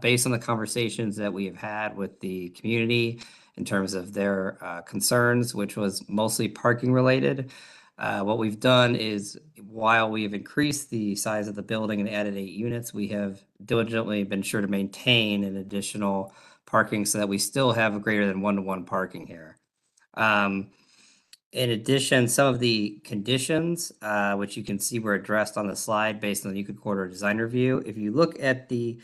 Speaker 13: Based on the conversations that we have had with the community in terms of their concerns, which was mostly parking related. What we've done is, while we have increased the size of the building and added 8 units, we have diligently been sure to maintain an additional parking so that we still have a greater than 1-to-1 parking here. In addition, some of the conditions, which you can see were addressed on the slide based on the Euclid Corridor Design Review. If you look at the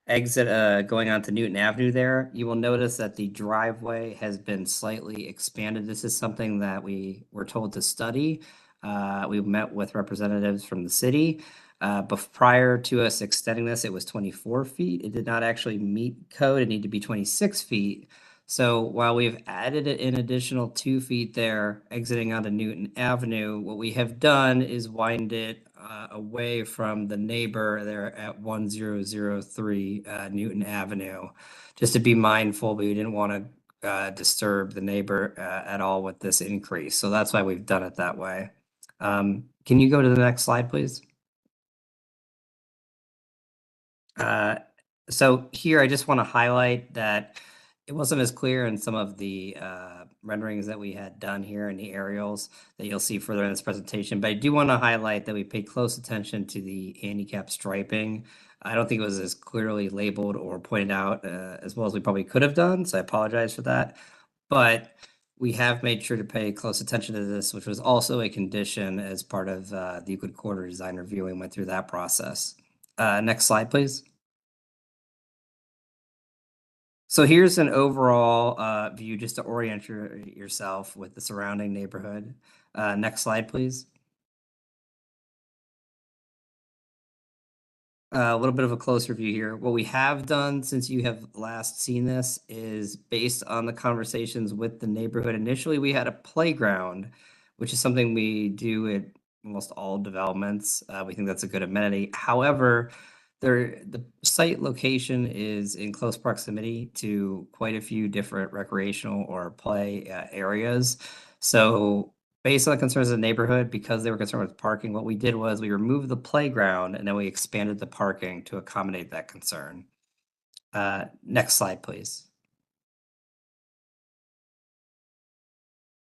Speaker 13: exit going on to Newton Avenue there, you will notice that the driveway has been slightly expanded. This is something that we were told to study. We met with representatives from the city. But prior to us extending this, it was 24 feet. It did not actually meet code. It needed to be 26 feet. So while we've added an additional 2 feet there, exiting onto Newton Avenue, what we have done is wind it away from the neighbor there at 1003 Newton Avenue, just to be mindful, but we didn't want to disturb the neighbor at all with this increase. So that's why we've done it that way. Can you go to the next slide, please? So here I just want to highlight that it wasn't as clear in some of the renderings that we had done here in the aerials that you'll see further in this presentation. But I do want to highlight that we paid close attention to the handicap striping. I don't think it was as clearly labeled or pointed out as well as we probably could have done. So I apologize for that. But we have made sure to pay close attention to this, which was also a condition as part of the Euclid Corridor Design Review. We went through that process. Next slide, please. So here's an overall view just to orient yourself with the surrounding neighborhood. Next slide, please. A little bit of a closer view here. What we have done since you have last seen this is based on the conversations with the neighborhood. Initially, we had a playground, which is something we do at almost all developments. We think that's a good amenity. However, the site location is in close proximity to quite a few different recreational or play areas. So based on the concerns of the neighborhood, because they were concerned with parking, what we did was we removed the playground and then we expanded the parking to accommodate that concern. Next slide, please.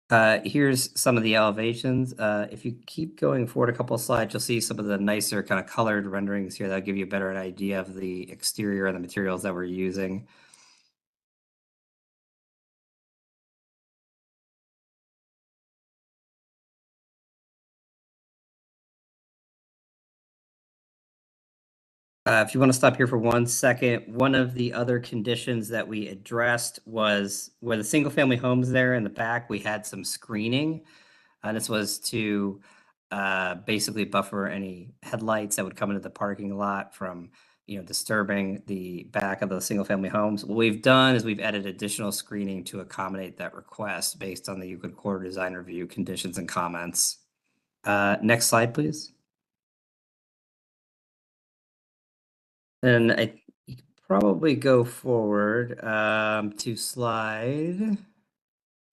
Speaker 13: Here's some of the elevations. If you keep going forward a couple of slides, you'll see some of the nicer kind of colored renderings here that'll give you a better idea of the exterior and the materials that we're using. If you want to stop here for 1 second, one of the other conditions that we addressed was where the single family homes there in the back, we had some screening. This was to basically buffer any headlights that would come into the parking lot from, disturbing the back of the single family homes. What we've done is we've added additional screening to accommodate that request based on the Euclid Corridor Design Review conditions and comments. Next slide, please. And you could probably go forward to slide.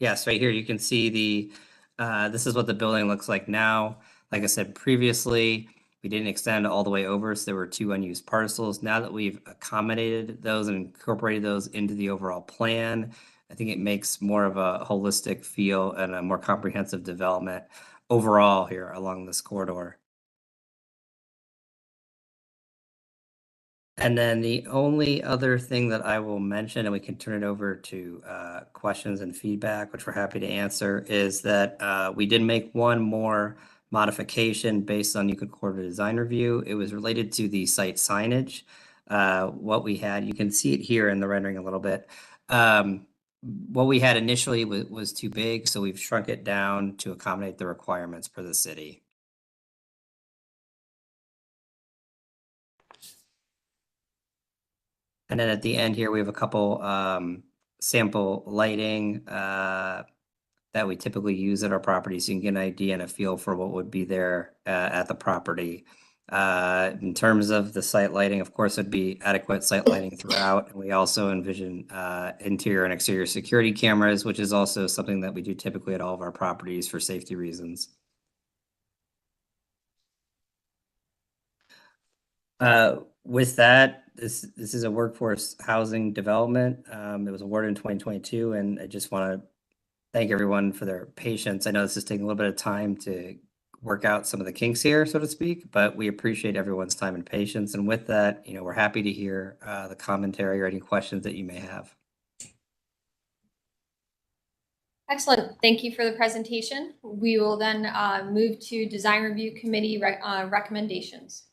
Speaker 13: Yes, right here you can see this is what the building looks like now. Like I said previously, we didn't extend all the way over, so there were 2 unused parcels. Now that we've accommodated those and incorporated those into the overall plan, I think it makes more of a holistic feel and a more comprehensive development overall here along this corridor. And then the only other thing that I will mention, and we can turn it over to questions and feedback, which we're happy to answer, is that we did make one more modification based on Euclid Corridor Design Review. It was related to the site signage. What we had, you can see it here in the rendering a little bit. What we had initially was too big, so we've shrunk it down to accommodate the requirements for the city. And then at the end here, we have a couple sample lighting that we typically use at our properties. So you can get an idea and a feel for what would be there at the property. In terms of the site lighting, of course, it'd be adequate site lighting throughout. And we also envision interior and exterior security cameras, which is also something that we do typically at all of our properties for safety reasons. With that, this is a workforce housing development. It was awarded in 2022, and I just want to thank everyone for their patience. I know this is taking a little bit of time to work out some of the kinks here, so to speak, but we appreciate everyone's time and patience. And with that, we're happy to hear the commentary or any questions that you may have.
Speaker 4: Excellent. Thank you for the presentation. We will then move to Design Review Committee recommendations.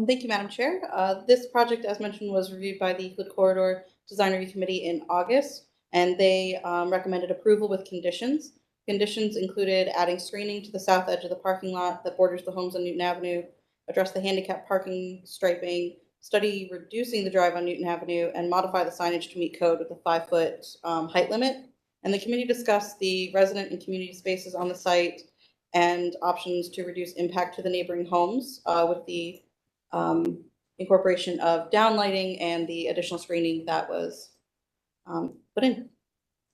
Speaker 14: Thank you, Madam Chair. This project, as mentioned, was reviewed by the Euclid Corridor Design Review Committee in August, and they recommended approval with conditions. Conditions included adding screening to the south edge of the parking lot that borders the homes on Newton Avenue, address the handicap parking striping, study reducing the drive on Newton Avenue, and modify the signage to meet code with a 5-foot height limit. And the committee discussed the resident and community spaces on the site and options to reduce impact to the neighboring homes with the incorporation of downlighting and the additional screening that was put in.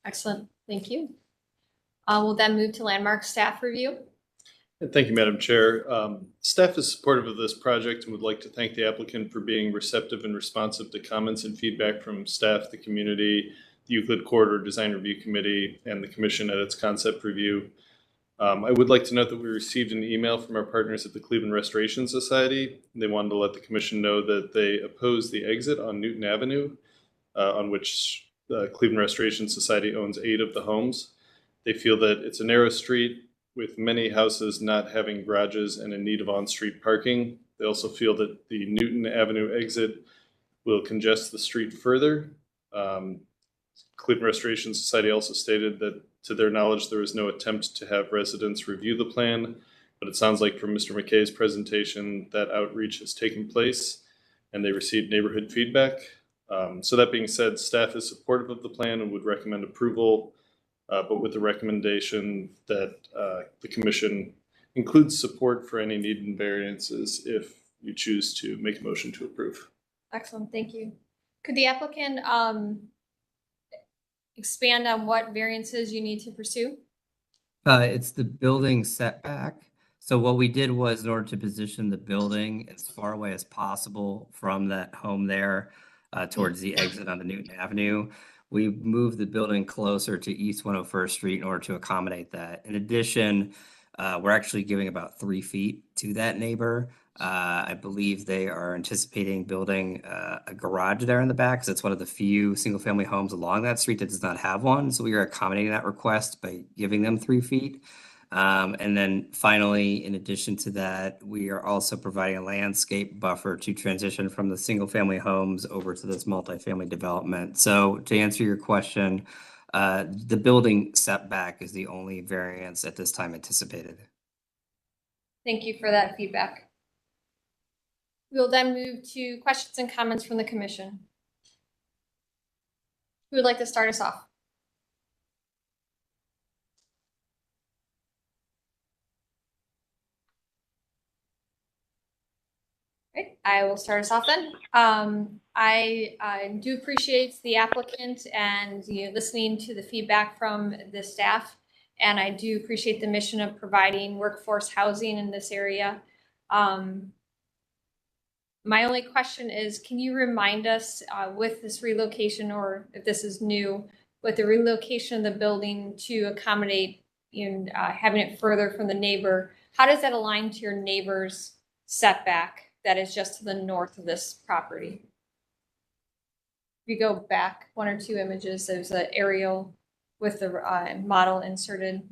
Speaker 4: Excellent. Thank you. We'll then move to Landmark staff review.
Speaker 5: Thank you, Madam Chair. Staff is supportive of this project and would like to thank the applicant for being receptive and responsive to comments and feedback from staff, the community, the Euclid Corridor Design Review Committee, and the Commission at its concept review. I would like to note that we received an email from our partners at the Cleveland Restoration Society. They wanted to let the Commission know that they oppose the exit on Newton Avenue, on which the Cleveland Restoration Society owns 8 of the homes. They feel that it's a narrow street with many houses not having garages and in need of on-street parking. They also feel that the Newton Avenue exit will congest the street further. Cleveland Restoration Society also stated that, to their knowledge, there was no attempt to have residents review the plan, but it sounds like from Mr. McKay's presentation that outreach has taken place and they received neighborhood feedback. So that being said, staff is supportive of the plan and would recommend approval, but with the recommendation that the Commission includes support for any needed variances if you choose to make a motion to approve.
Speaker 4: Excellent. Thank you. Could the applicant expand on what variances you need to pursue?
Speaker 13: It's the building setback. So what we did was, in order to position the building as far away as possible from that home there towards the exit on the Newton Avenue, we moved the building closer to East 101st Street in order to accommodate that. In addition, we're actually giving about 3 feet to that neighbor. I believe they are anticipating building a garage there in the back, because it's one of the few single-family homes along that street that does not have one. So we are accommodating that request by giving them 3 feet. And then finally, in addition to that, we are also providing a landscape buffer to transition from the single-family homes over to this multifamily development. So to answer your question, the building setback is the only variance at this time anticipated.
Speaker 4: Thank you for that feedback. We will then move to questions and comments from the commission. Who would like to start us off? Great. I will start us off then. I do appreciate the applicant and listening to the feedback from the staff. And I do appreciate the mission of providing workforce housing in this area. My only question is, can you remind us with this relocation, or if this is new, with the relocation of the building to accommodate having it further from the neighbor, how does that align to your neighbor's setback that is just to the north of this property? If you go back 1 or 2 images, there's an aerial with the model inserted.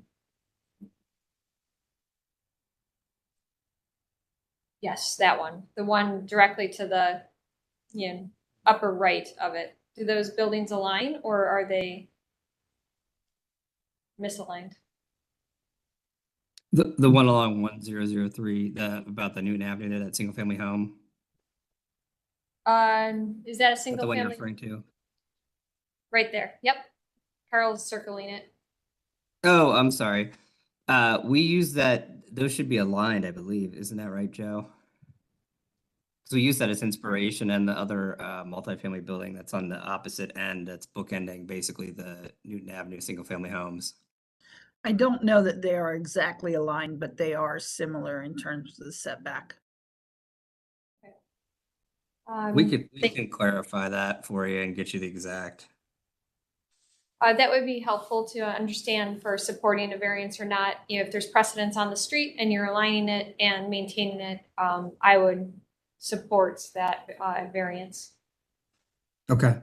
Speaker 4: Yes, that one. The one directly to the upper right of it. Do those buildings align, or are they misaligned?
Speaker 13: The one along 1003, about the Newton Avenue, that single family home.
Speaker 4: Is that a
Speaker 13: Is that
Speaker 4: single
Speaker 13: the one you're
Speaker 4: family?
Speaker 13: referring to?
Speaker 4: Right there. Yep. Carl's circling it.
Speaker 13: Oh, I'm sorry. We use that. Those should be aligned, I believe. Isn't that right, Joe? So we use that as inspiration, and the other multifamily building that's on the opposite end, that's bookending basically the Newton Avenue single family homes.
Speaker 15: I don't know that they are exactly aligned, but they are similar in terms of the setback.
Speaker 13: We can clarify that for you and get you the exact.
Speaker 4: That would be helpful to understand for supporting a variance or not. If there's precedence on the street and you're aligning it and maintaining it, I would support that variance.
Speaker 13: Okay.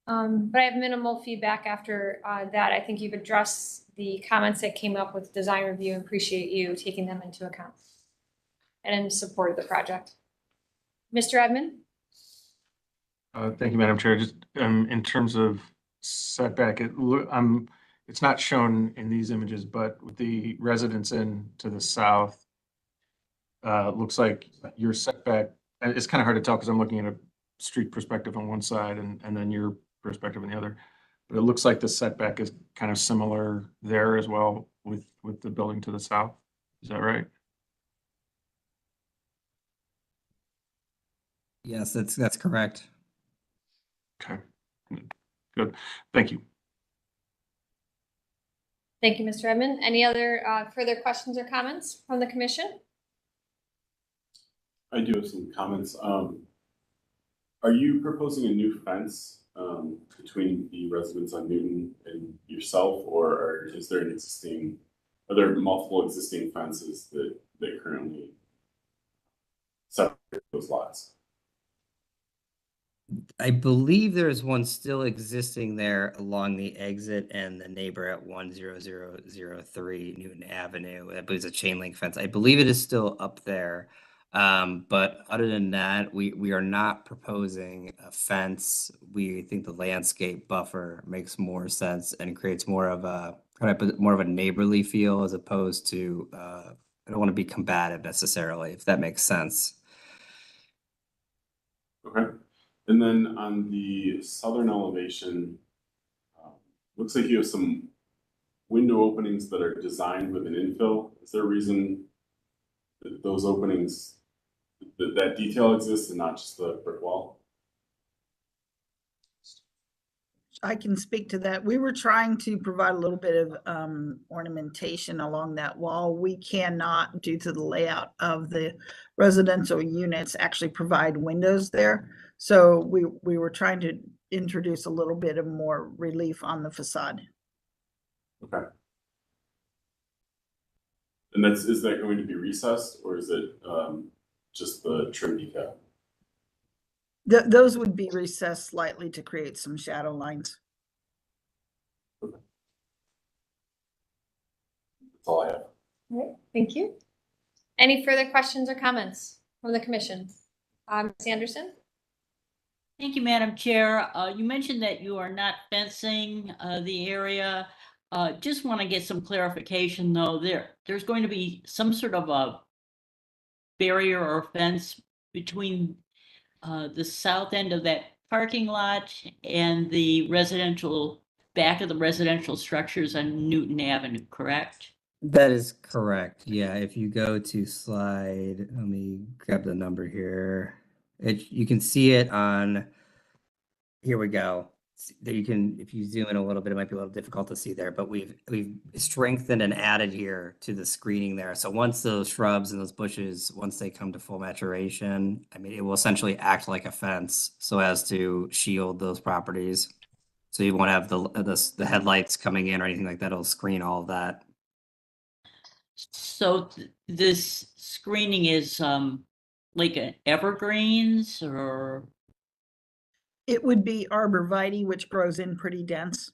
Speaker 4: But I have minimal feedback after that. I think you've addressed the comments that came up with design review and appreciate you taking them into account and in support of the project. Mr. Edmond?
Speaker 7: Thank you, Madam Chair. Just in terms of setback, it's not shown in these images, but with the residence in to the south, looks like your setback, and it's kind of hard to tell because I'm looking at a street perspective on one side and then your perspective on the other. But it looks like the setback is kind of similar there as well with the building to the south. Is that right?
Speaker 13: Yes, that's correct.
Speaker 7: Okay, good. Thank you.
Speaker 4: Thank you, Mr. Edmond. Any other further questions or comments from the commission?
Speaker 9: I do have some comments. Are you proposing a new fence between the residents on Newton and yourself, or is there are there multiple existing fences that currently separate those lots?
Speaker 13: I believe there is one still existing there along the exit and the neighbor at 10003 Newton Avenue. I believe it's a chain link fence. I believe it is still up there. But other than that, we are not proposing a fence. We think the landscape buffer makes more sense and creates more of a neighborly feel, as opposed to I don't want to be combative necessarily, if that makes sense.
Speaker 9: Okay. And then on the southern elevation, looks like you have some window openings that are designed with an infill. Is there a reason that those openings, that detail exists and not just the brick wall?
Speaker 15: I can speak to that. We were trying to provide a little bit of ornamentation along that wall. We cannot, due to the layout of the residential units, actually provide windows there. So we were trying to introduce a little bit of more relief on the facade.
Speaker 9: Okay. And is that going to be recessed, or is it just the trim detail?
Speaker 15: Those would be recessed slightly to create some shadow lines.
Speaker 9: Okay. That's all I have.
Speaker 4: All right, thank you. Any further questions or comments from the commission? Ms. Anderson?
Speaker 8: Thank you, Madam Chair. You mentioned that you are not fencing the area. Just want to get some clarification, though. There's going to be some sort of a barrier or fence between the south end of that parking lot and the back of the residential structures on Newton Avenue, correct?
Speaker 13: That is correct. Yeah, if you go to slide, let me grab the number here. You can see it on, here we go. There you can, if you zoom in a little bit, it might be a little difficult to see there, but we've strengthened and added here to the screening there. So once those shrubs and those bushes, once they come to full maturation, I mean, it will essentially act like a fence so as to shield those properties. So you won't have the headlights coming in or anything like that. It'll screen all of that.
Speaker 8: So this screening is like an evergreens or?
Speaker 15: It would be arborvitae, which grows in pretty dense.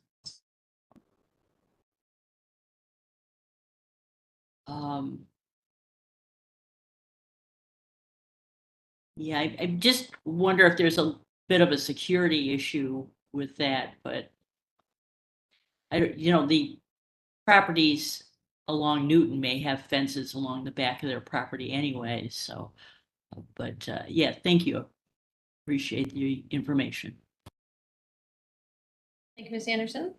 Speaker 8: Yeah, I just wonder if there's a bit of a security issue with that, but the properties along Newton may have fences along the back of their property anyway, so, but yeah, thank you. Appreciate the information.
Speaker 4: Thank you, Ms. Anderson.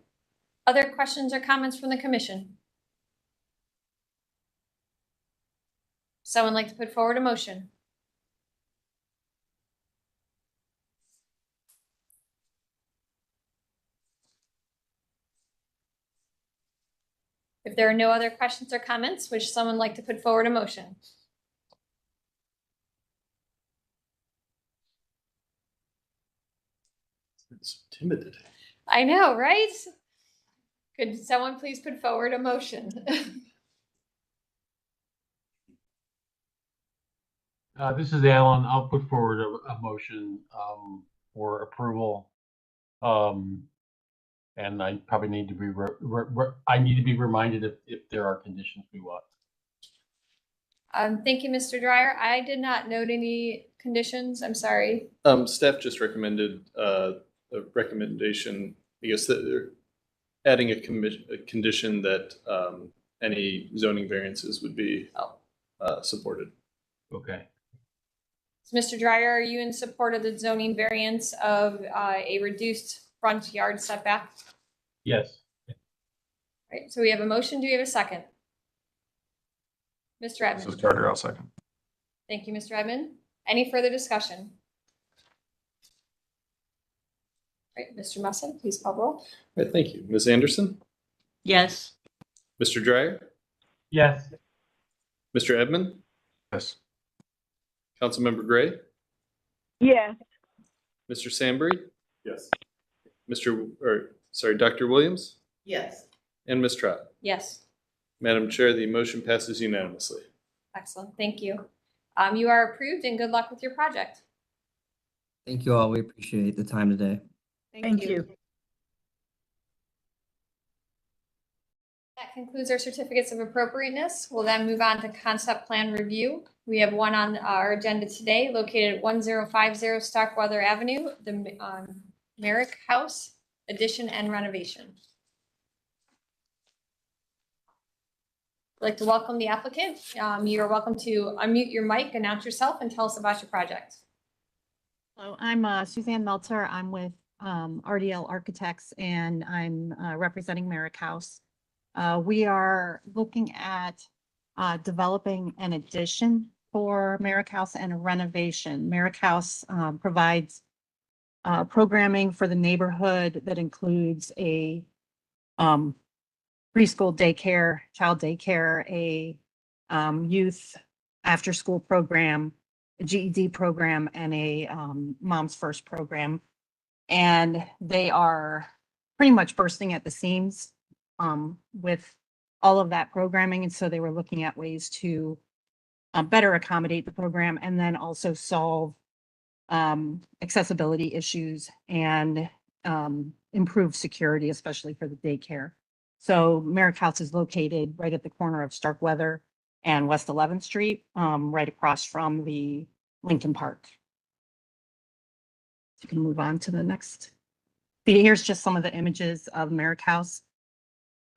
Speaker 4: Other questions or comments from the commission? Someone like to put forward a motion? If there are no other questions or comments, would someone like to put forward a motion?
Speaker 5: It's timid today.
Speaker 4: I know, right? Could someone please put forward a motion?
Speaker 16: This is Alan. I'll put forward a motion for approval. And I probably need to be reminded if there are conditions we want.
Speaker 4: Thank you, Mr. Dryer. I did not note any conditions. I'm sorry.
Speaker 5: Staff just recommended a recommendation, I guess, that they're adding a condition that any zoning variances would be supported.
Speaker 16: Okay.
Speaker 4: So, Mr. Dryer, are you in support of the zoning variance of a reduced front yard setback?
Speaker 16: Yes.
Speaker 4: Right. So we have a motion. Do we have a second? Mr. Edmund.
Speaker 7: This is Carter, I'll second.
Speaker 4: Thank you, Mr. Edmund. Any further discussion? All right, Mr. Musson, please call roll.
Speaker 5: All right, thank you. Ms. Anderson?
Speaker 8: Yes.
Speaker 5: Mr. Dryer?
Speaker 16: Yes.
Speaker 5: Mr. Edmund?
Speaker 7: Yes.
Speaker 5: Councilmember Gray?
Speaker 11: Yes.
Speaker 5: Mr. Sambry?
Speaker 9: Yes.
Speaker 5: Dr. Williams?
Speaker 14: Yes.
Speaker 5: And Ms. Trott?
Speaker 4: Yes.
Speaker 5: Madam Chair, the motion passes unanimously.
Speaker 4: Excellent. Thank you. You are approved and good luck with your project.
Speaker 13: Thank you all. We appreciate the time today.
Speaker 15: Thank you.
Speaker 4: That concludes our certificates of appropriateness. We'll then move on to concept plan review. We have one on our agenda today located at 1050 Starkweather Avenue, the Merrick House addition and renovation. I'd like to welcome the applicant. You are welcome to unmute your mic, announce yourself, and tell us about your project.
Speaker 10: Hello, I'm Suzanne Meltzer. I'm with RDL Architects, and I'm representing Merrick House. We are looking at developing an addition for Merrick House and a renovation. Merrick House provides programming for the neighborhood that includes a preschool daycare, child daycare, a youth after-school program, a GED program, and a Moms First program. And they are pretty much bursting at the seams with all of that programming. And so they were looking at ways to better accommodate the program and then also solve accessibility issues and improve security, especially for the daycare. So Merrick House is located right at the corner of Starkweather and West 11th Street, right across from the Lincoln Park. You can move on to the next. Here's just some of the images of Merrick House.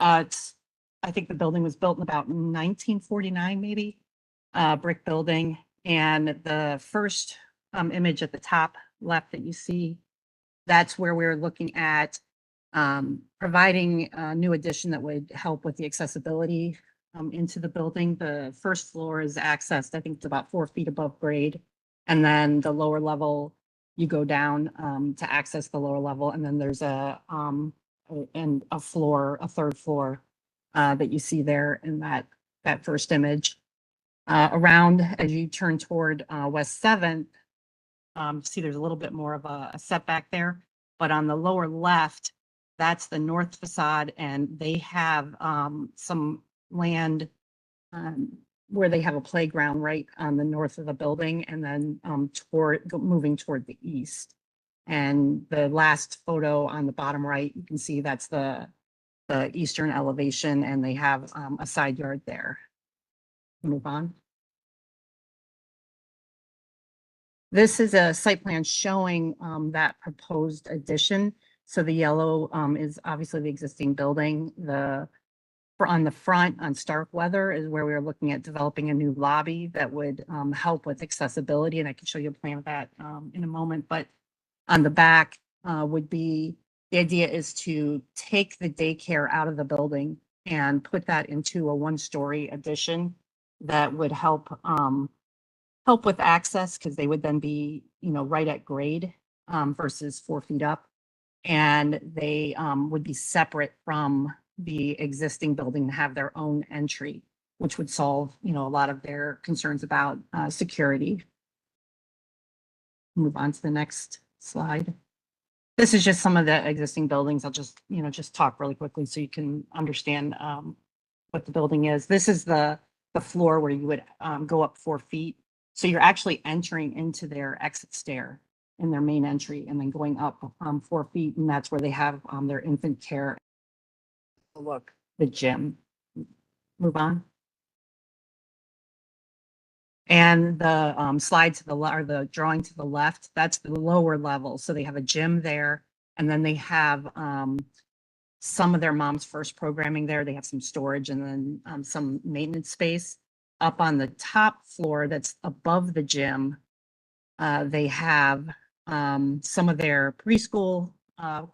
Speaker 10: I think the building was built in about 1949, maybe, brick building. And the first image at the top left that you see, that's where we're looking at providing a new addition that would help with the accessibility into the building. The first floor is accessed, I think it's about 4 feet above grade. And then the lower level, you go down to access the lower level. And then there's a floor, a third floor that you see there in that first image. Around as you turn toward West 7th, see there's a little bit more of a setback there, but on the lower left, that's the north facade, and they have some land where they have a playground right on the north of the building, and then moving toward the east. And the last photo on the bottom right, you can see that's the eastern elevation, and they have a side yard there. Move on. This is a site plan showing that proposed addition. So the yellow is obviously the existing building. On the front on Starkweather is where we are looking at developing a new lobby that would help with accessibility. And I can show you a plan of that in a moment. But on the back would be, the idea is to take the daycare out of the building and put that into a 1-story addition that would help with access, because they would then be, right at grade versus 4 feet up. And they would be separate from the existing building to have their own entry, which would solve, a lot of their concerns about security. Move on to the next slide. This is just some of the existing buildings. I'll just talk really quickly so you can understand what the building is. This is the floor where you would go up 4 feet. So you're actually entering into their exit stair in their main entry, and then going up 4 feet, and that's where they have their infant care. Look, the gym. Move on. And the slide to the left, or the drawing to the left, that's the lower level. So they have a gym there, and then they have some of their Mom's First programming there. They have some storage, and then some maintenance space. Up on the top floor that's above the gym, they have some of their preschool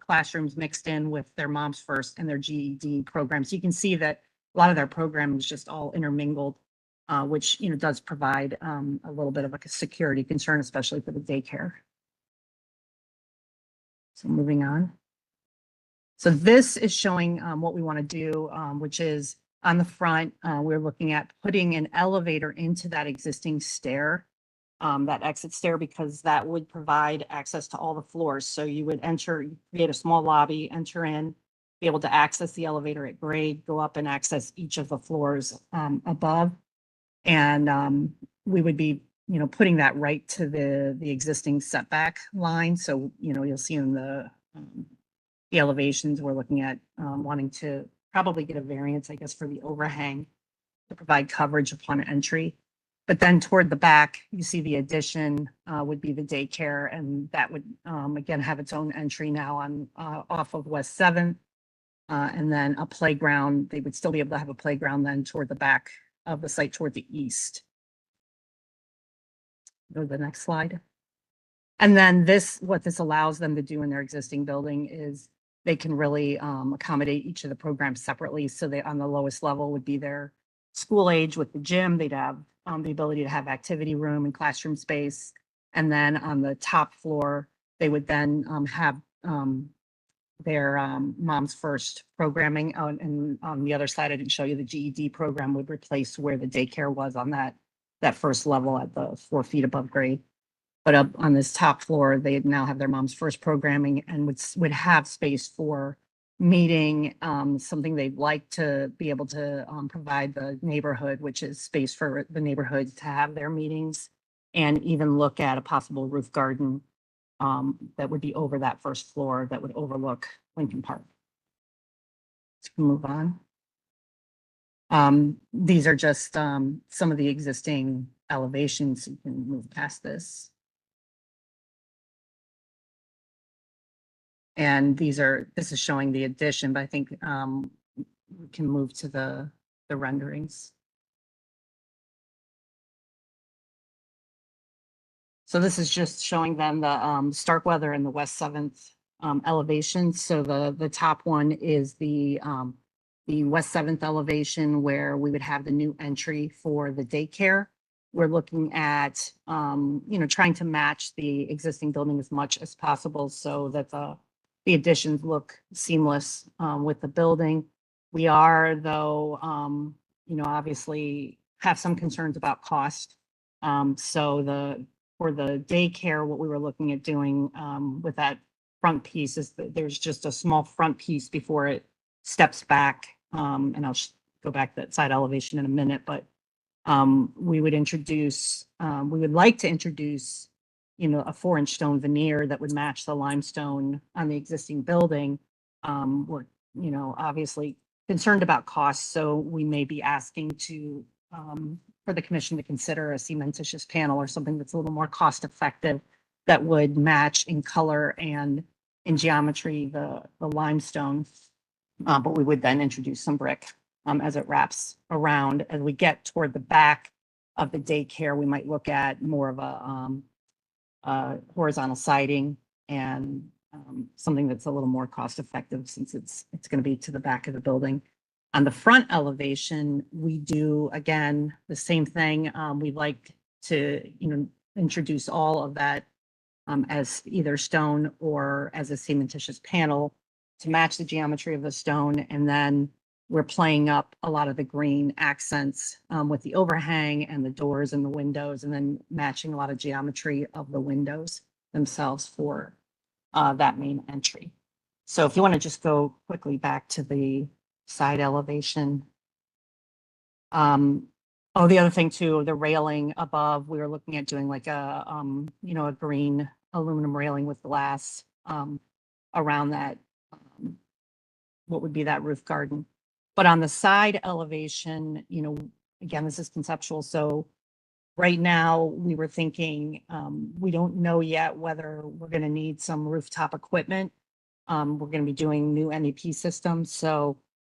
Speaker 10: classrooms mixed in with their Mom's First and their GED programs. You can see that a lot of their programming is just all intermingled, which does provide a little bit of a security concern, especially for the daycare. So moving on. So this is showing what we want to do, which is on the front, we're looking at putting an elevator into that existing stair, that exit stair, because that would provide access to all the floors. So you would create a small lobby, enter in, be able to access the elevator at grade, go up and access each of the floors above. And we would be, putting that right to the existing setback line. So, you'll see in the elevations, we're looking at wanting to probably get a variance, I guess, for the overhang to provide coverage upon entry. But then toward the back, you see the addition would be the daycare, and that would again have its own entry now on off of West 7th, and then a playground. They would still be able to have a playground then toward the back of the site toward the east. Go to the next slide. And then what this allows them to do in their existing building is they can really accommodate each of the programs separately. So they, on the lowest level, would be their school age with the gym. They'd have the ability to have activity room and classroom space. And then on the top floor, they would then have their Mom's First programming. And on the other side, I didn't show you, the GED program would replace where the daycare was on that first level at the 4 feet above grade. But up on this top floor, they now have their Mom's First programming, and would have space for meeting, something they'd like to be able to provide the neighborhood, which is space for the neighborhood to have their meetings, and even look at a possible roof garden that would be over that first floor that would overlook Lincoln Park. Let's move on. These are just some of the existing elevations. You can move past this. And this is showing the addition, but I think we can move to the renderings. So this is just showing them the Starkweather and the West 7th elevations. So the top one is the West 7th elevation where we would have the new entry for the daycare. We're looking at, trying to match the existing building as much as possible so that the additions look seamless with the building. We are, though, obviously have some concerns about cost. So for the daycare, what we were looking at doing with that front piece is that there's just a small front piece before it steps back. And I'll go back to that side elevation in a minute, but we would like to introduce, a 4-inch stone veneer that would match the limestone on the existing building. We're, obviously concerned about costs, so we may be asking for the commission to consider a cementitious panel or something that's a little more cost effective that would match in color and in geometry the limestone. But we would then introduce some brick as it wraps around. As we get toward the back of the daycare, we might look at more of a horizontal siding and something that's a little more cost effective since it's going to be to the back of the building. On the front elevation, we do, again, the same thing. We'd like to, introduce all of that as either stone or as a cementitious panel to match the geometry of the stone. And then we're playing up a lot of the green accents with the overhang and the doors and the windows, and then matching a lot of geometry of the windows themselves for that main entry. So if you want to just go quickly back to the side elevation. The other thing too, the railing above, we were looking at doing like a green aluminum railing with glass around that, what would be that roof garden. But on the side elevation, again, this is conceptual. So right now we were thinking, we don't know yet whether we're going to need some rooftop equipment. We're going to be doing new NEP systems,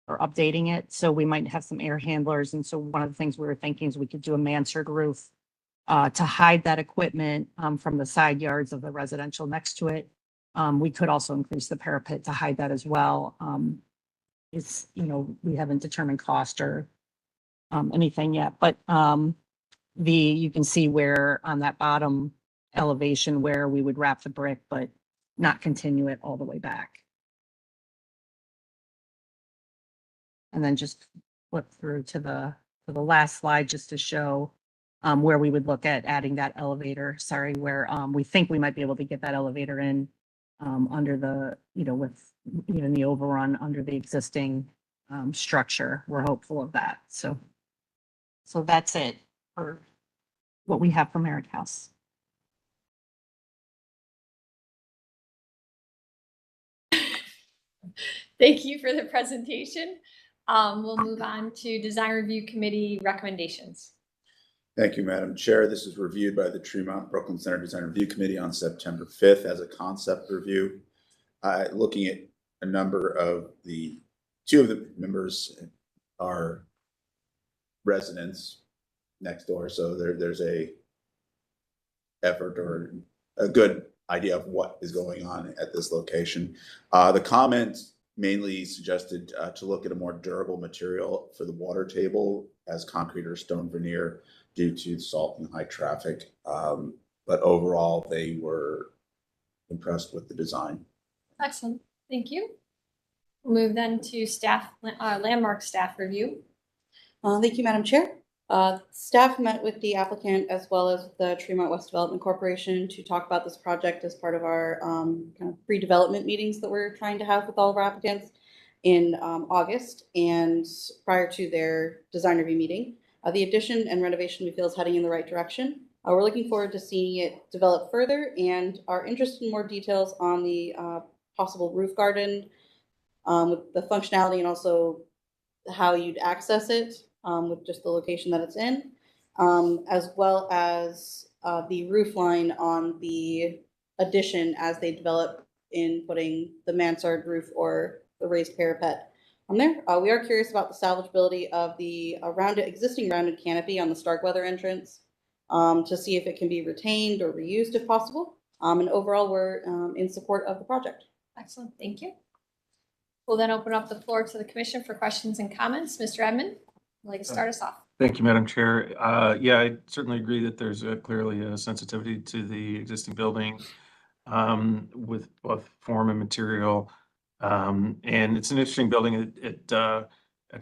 Speaker 10: or updating it. So we might have some air handlers. And so one of the things we were thinking is we could do a mansard roof to hide that equipment from the side yards of the residential next to it. We could also increase the parapet to hide that as well. We haven't determined cost or anything yet, but you can see where on that bottom elevation where we would wrap the brick, but not continue it all the way back. And then just flip through to the last slide just to show where we would look at adding that elevator. Sorry, where we think we might be able to get that elevator in under the, with even the overrun under the existing structure. We're hopeful of that. So that's it for what we have from Merritt House.
Speaker 4: Thank you for the presentation. We'll move on to Design Review Committee recommendations.
Speaker 3: Thank you, Madam Chair. This is reviewed by the Tremont Brooklyn Center Design Review Committee on September 5th as a concept review. Looking at a number of two of the members are residents next door, so there's a effort or a good idea of what is going on at this location. The comments mainly suggested to look at a more durable material for the water table as concrete or stone veneer due to salt and high traffic. But overall, they were impressed with the design.
Speaker 4: Excellent. Thank you. We'll move then to staff, landmark staff review.
Speaker 14: Thank you, Madam Chair. Staff met with the applicant as well as the Tremont West Development Corporation to talk about this project as part of our kind of pre-development meetings that we're trying to have with all of our applicants in August and prior to their design review meeting. The addition and renovation we feel is heading in the right direction. We're looking forward to seeing it develop further and are interested in more details on the possible roof garden with the functionality and also how you'd access it, with just the location that it's in, as well as the roof line on the addition as they develop in putting the mansard roof or the raised parapet on there. We are curious about the salvageability of the existing rounded canopy on the Starkweather entrance, to see if it can be retained or reused if possible. And overall, we're in support of the project.
Speaker 4: Excellent, thank you. We'll then open up the floor to the commission for questions and comments. Mr. Edmond, would you like to start us off?
Speaker 7: Thank you, Madam Chair. Yeah, I certainly agree that there's clearly a sensitivity to the existing building with both form and material. And it's an interesting building. At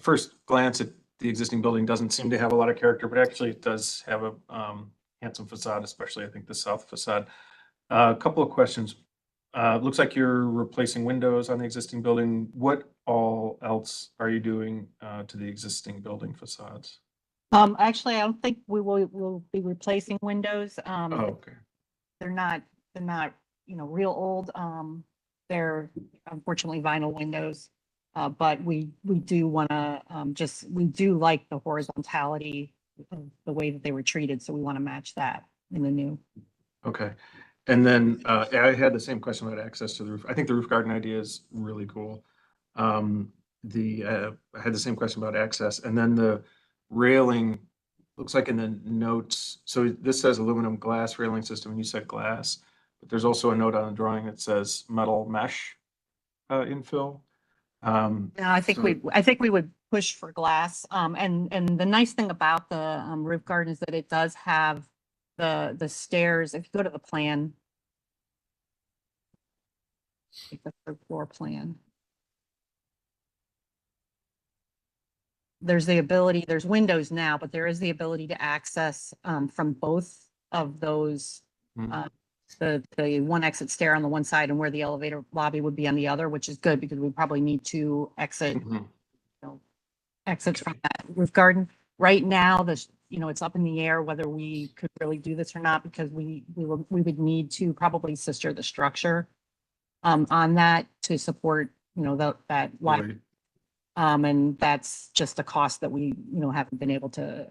Speaker 7: first glance, the existing building doesn't seem to have a lot of character, but actually it does have a handsome facade, especially I think the south facade. A couple of questions. Looks like you're replacing windows on the existing building. What all else are you doing to the existing building facades?
Speaker 10: Actually, I don't think we'll be replacing windows.
Speaker 7: Oh, okay.
Speaker 10: They're not, real old. They're unfortunately vinyl windows. But we do want to we do like the horizontality of the way that they were treated. So we want to match that in the new.
Speaker 7: Okay. And then I had the same question about access to the roof. I think the roof garden idea is really cool. I had the same question about access, and then the railing looks like in the notes. So this says aluminum glass railing system, and you said glass, but there's also a note on the drawing that says metal mesh infill.
Speaker 10: No, I think we would push for glass. And the nice thing about the roof garden is that it does have the stairs. If you go to the plan, the third floor plan, there's windows now, but there is the ability to access from both of those. The one exit stair on the one side and where the elevator lobby would be on the other, which is good because we probably need to exits from that roof garden. Right now, it's up in the air whether we could really do this or not, because we would need to probably sister the structure on that to support, that line. And that's just a cost that we, haven't been able to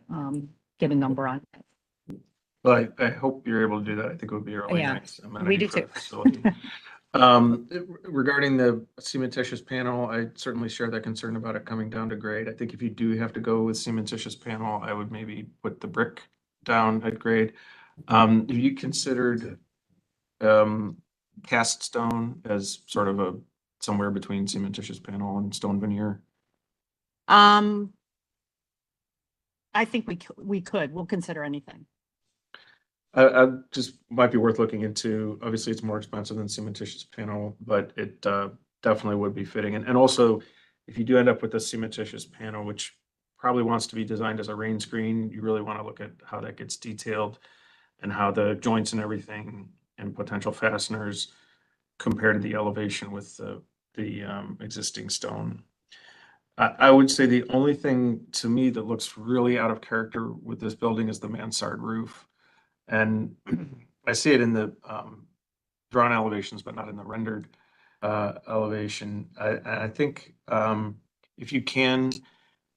Speaker 10: get a number on.
Speaker 7: Well, I hope you're able to do that. I think it would be a really nice amenity
Speaker 10: we do
Speaker 7: for
Speaker 10: too.
Speaker 7: the facility. Regarding the cementitious panel, I certainly share that concern about it coming down to grade. I think if you do have to go with cementitious panel, I would maybe put the brick down at grade. Have you considered cast stone as sort of somewhere between cementitious panel and stone veneer?
Speaker 10: I think we could. We'll consider anything.
Speaker 7: I just might be worth looking into. Obviously, it's more expensive than cementitious panel, but it definitely would be fitting. And also, if you do end up with a cementitious panel, which probably wants to be designed as a rain screen, you really want to look at how that gets detailed and how the joints and everything and potential fasteners compare to the elevation with the existing stone. I would say the only thing to me that looks really out of character with this building is the mansard roof. And I see it in the drawn elevations, but not in the rendered elevation. I think if you can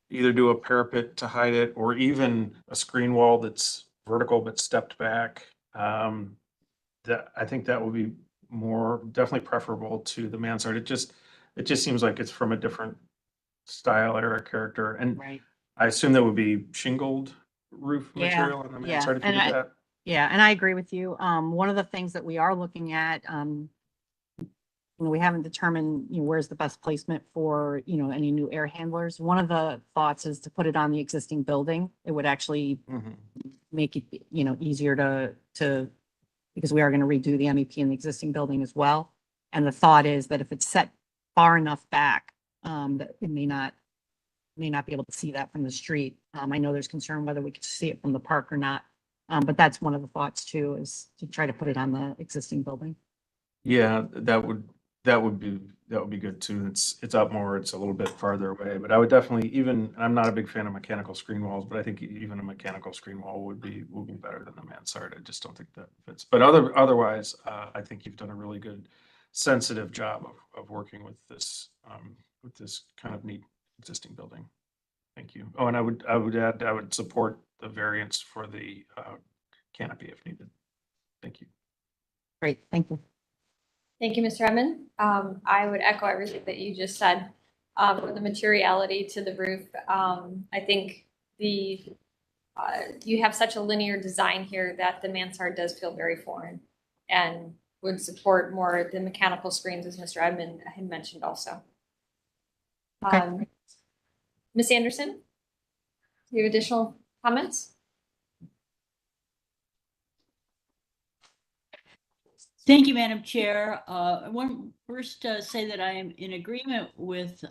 Speaker 7: either do a parapet to hide it or even a screen wall that's vertical but stepped back, I think that would be definitely preferable to the mansard. It just seems like it's from a different style, era, character. And I assume that would be shingled roof material on the mansard if you did that.
Speaker 10: Yeah, and I agree with you. One of the things that we are looking at, we haven't determined where's the best placement for any new air handlers. One of the thoughts is to put it on the existing building. It would actually make it easier to because we are going to redo the MEP in the existing building as well. And the thought is that if it's set far enough back, that it may not be able to see that from the street. I know there's concern whether we could see it from the park or not. But that's one of the thoughts too, is to try to put it on the existing building.
Speaker 7: Yeah, that would be good too. It's up more, it's a little bit farther away, but I would definitely I'm not a big fan of mechanical screen walls, but I think even a mechanical screen wall would be better than the mansard. I just don't think that fits. But otherwise, I think you've done a really good sensitive job of working with this kind of neat existing building. Thank you. Oh, and I would add, I would support the variance for the canopy if needed. Thank you.
Speaker 10: Great, thank you.
Speaker 4: Thank you, Mr. Edmond. I would echo everything that you just said. For the materiality to the roof, I think you have such a linear design here that the mansard does feel very foreign and would support more the mechanical screens, as Mr. Edmond had mentioned also.
Speaker 10: Okay.
Speaker 4: Ms. Anderson, do you have additional comments?
Speaker 8: Thank you, Madam Chair. I want to first say that I am in agreement with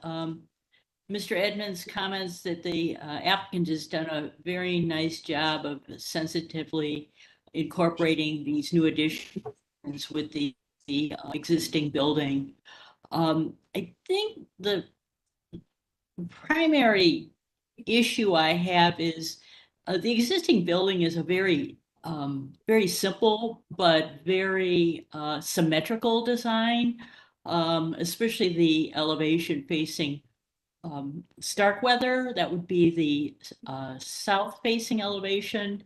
Speaker 8: Mr. Edmonds' comments that the applicant has done a very nice job of sensitively incorporating these new additions with the existing building. I think the primary issue I have is the existing building is a very simple but very symmetrical design, especially the elevation facing Starkweather. That would be the south facing elevation,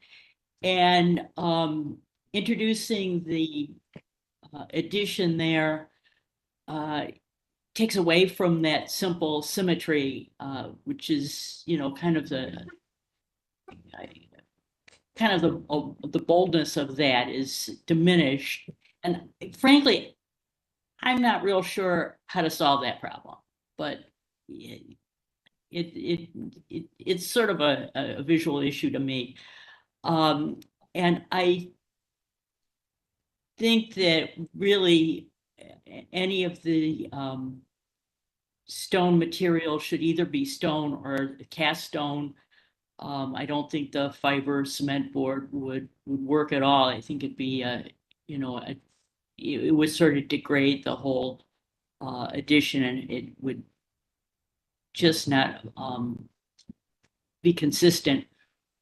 Speaker 8: and introducing the addition there takes away from that simple symmetry, which is, you know, kind of the boldness of that is diminished. And frankly, I'm not real sure how to solve that problem, but it's sort of a visual issue to me. And I think that really any of the stone material should either be stone or cast stone. I don't think the fiber cement board would work at all. I think it'd be it would sort of degrade the whole addition, and it would just not be consistent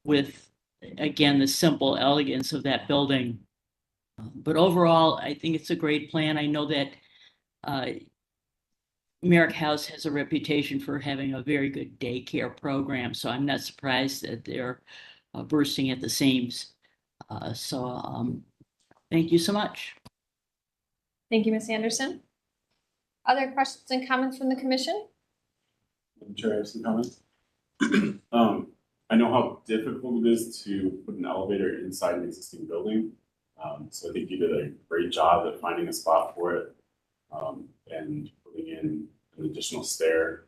Speaker 8: with, again, the simple elegance of that building. But overall, I think it's a great plan. I know that Merrick House has a reputation for having a very good daycare program, so I'm not surprised that they're bursting at the seams. Thank you so much.
Speaker 4: Thank you, Ms. Anderson. Other questions and comments from the commission?
Speaker 9: Madam Chair, I have some comments. I know how difficult it is to put an elevator inside an existing building. So I think you did a great job at finding a spot for it, and putting in an additional stair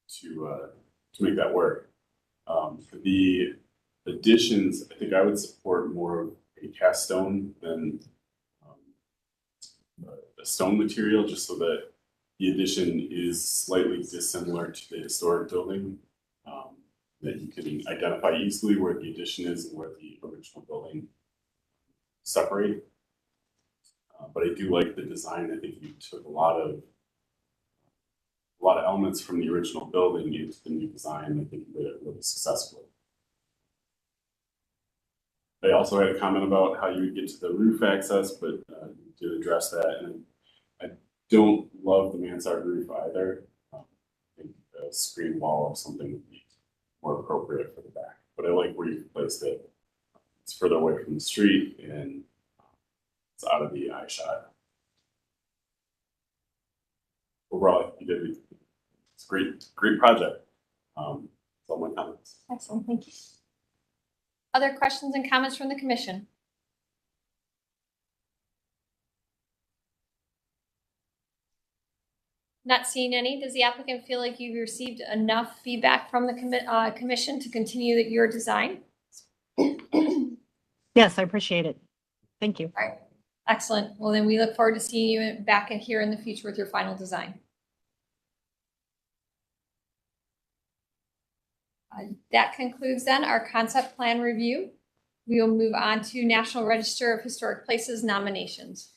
Speaker 9: to make that work. For the additions, I think I would support more of a cast stone than a stone material, just so that the addition is slightly dissimilar to the historic building, that you can identify easily where the addition is and where the original building separate. But I do like the design. I think you took a lot of elements from the original building into the new design. I think you did it really successfully. I also had a comment about how you would get to the roof access, but you did address that. And I don't love the mansard roof either. I think a screen wall or something would be more appropriate for the back. But I like where you placed it. It's further away from the street and it's out of the eye shot. Overall, you did. It's a great project. That's all my comments.
Speaker 4: Excellent, thank you. Other questions and comments from the commission? Not seeing any. Does the applicant feel like you've received enough feedback from the commission to continue your design?
Speaker 10: Yes, I appreciate it. Thank you.
Speaker 4: All right, excellent. Well, then we look forward to seeing you back in here in the future with your final design. That concludes then our concept plan review. We will move on to National Register of Historic Places nominations.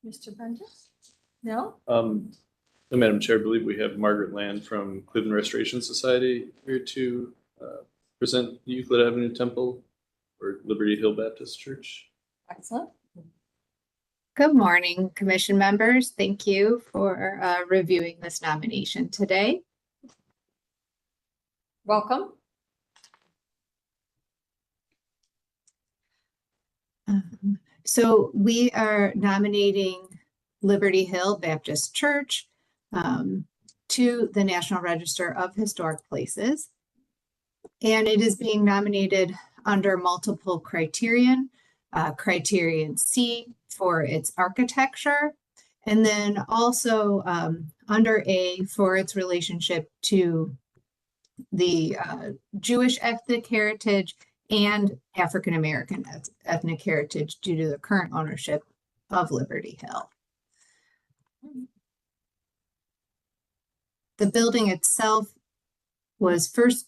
Speaker 4: Mr. Burgess? No?
Speaker 5: Madam Chair, I believe we have Margaret Land from Cleveland Restoration Society here to present Euclid Avenue Temple or Liberty Hill Baptist Church.
Speaker 4: Excellent.
Speaker 17: Good morning, commission members. Thank you for reviewing this nomination today.
Speaker 4: Welcome.
Speaker 17: So we are nominating Liberty Hill Baptist Church to the National Register of Historic Places. And it is being nominated under multiple criterion. Criterion C for its architecture, and then also under A for its relationship to the Jewish ethnic heritage and African American ethnic heritage due to the current ownership of Liberty Hill. The building itself was it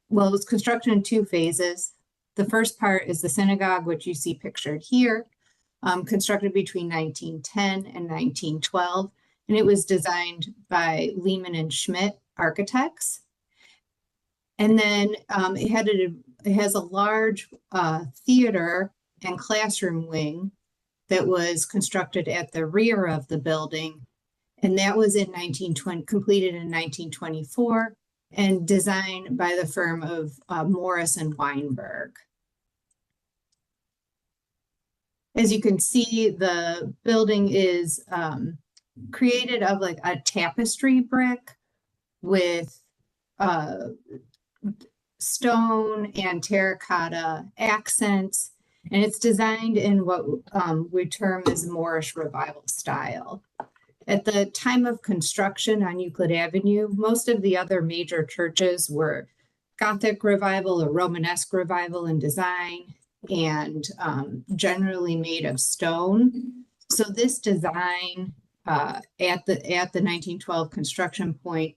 Speaker 17: was constructed in 2 phases. The first part is the synagogue, which you see pictured here, constructed between 1910 and 1912, and it was designed by Lehman and Schmidt architects. And then it has a large theater and classroom wing that was constructed at the rear of the building, and that was completed in 1924. And designed by the firm of Morris and Weinberg. As you can see, the building is created of like a tapestry brick with stone and terracotta accents, and it's designed in what we term as Moorish Revival style. At the time of construction on Euclid Avenue, most of the other major churches were Gothic Revival or Romanesque Revival in design and generally made of stone. So this design at the 1912 construction point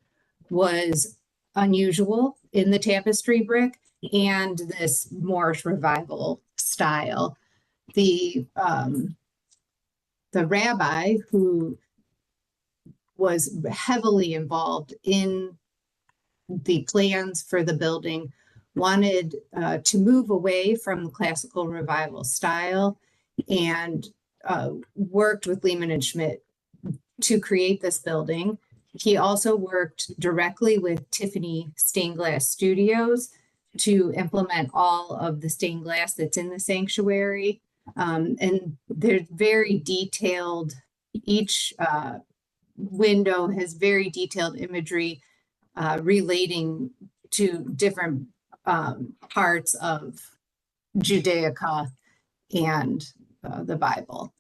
Speaker 17: was unusual in the tapestry brick and this Moorish Revival style. The rabbi who was heavily involved in the plans for the building wanted to move away from the classical revival style and worked with Lehman and Schmidt to create this building. He also worked directly with Tiffany Stained Glass Studios to implement all of the stained glass that's in the sanctuary. And they're very detailed. Each window has very detailed imagery relating to different parts of Judaica and the Bible.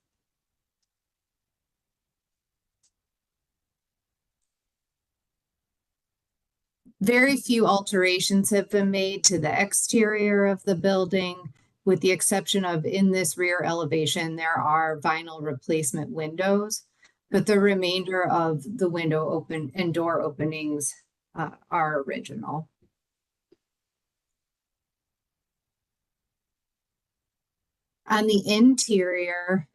Speaker 17: Very few alterations have been made to the exterior of the building, with the exception of in this rear elevation, there are vinyl replacement windows, but the remainder of the window open and door openings are original. On the interior,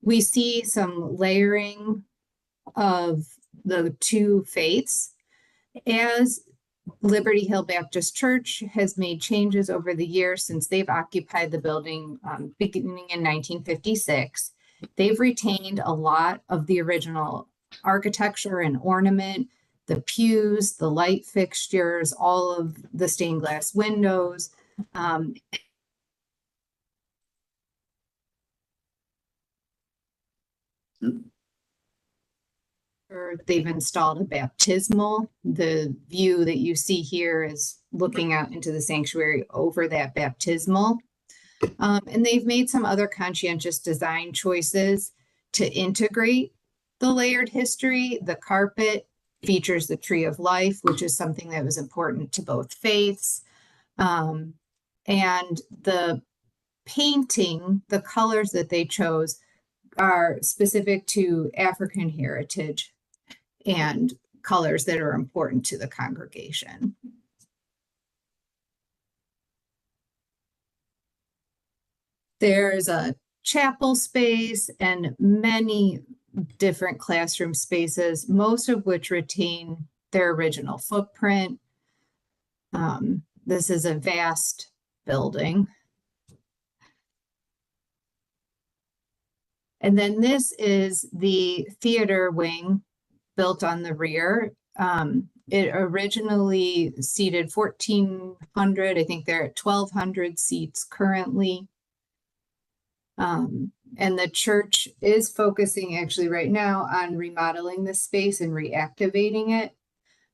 Speaker 17: we see some layering of the 2 faiths. As Liberty Hill Baptist Church has made changes over the years since they've occupied the building beginning in 1956, they've retained a lot of the original architecture and ornament, the pews, the light fixtures, all of the stained glass windows. They've installed a baptismal. The view that you see here is looking out into the sanctuary over that baptismal. And they've made some other conscientious design choices to integrate the layered history. The carpet features the tree of life, which is something that was important to both faiths. And the painting, the colors that they chose are specific to African heritage and colors that are important to the congregation. There's a chapel space and many different classroom spaces, most of which retain their original footprint. This is a vast building. And then this is the theater wing built on the rear. It originally seated 1,400. I think they're at 1,200 seats currently. And the church is focusing actually right now on remodeling this space and reactivating it.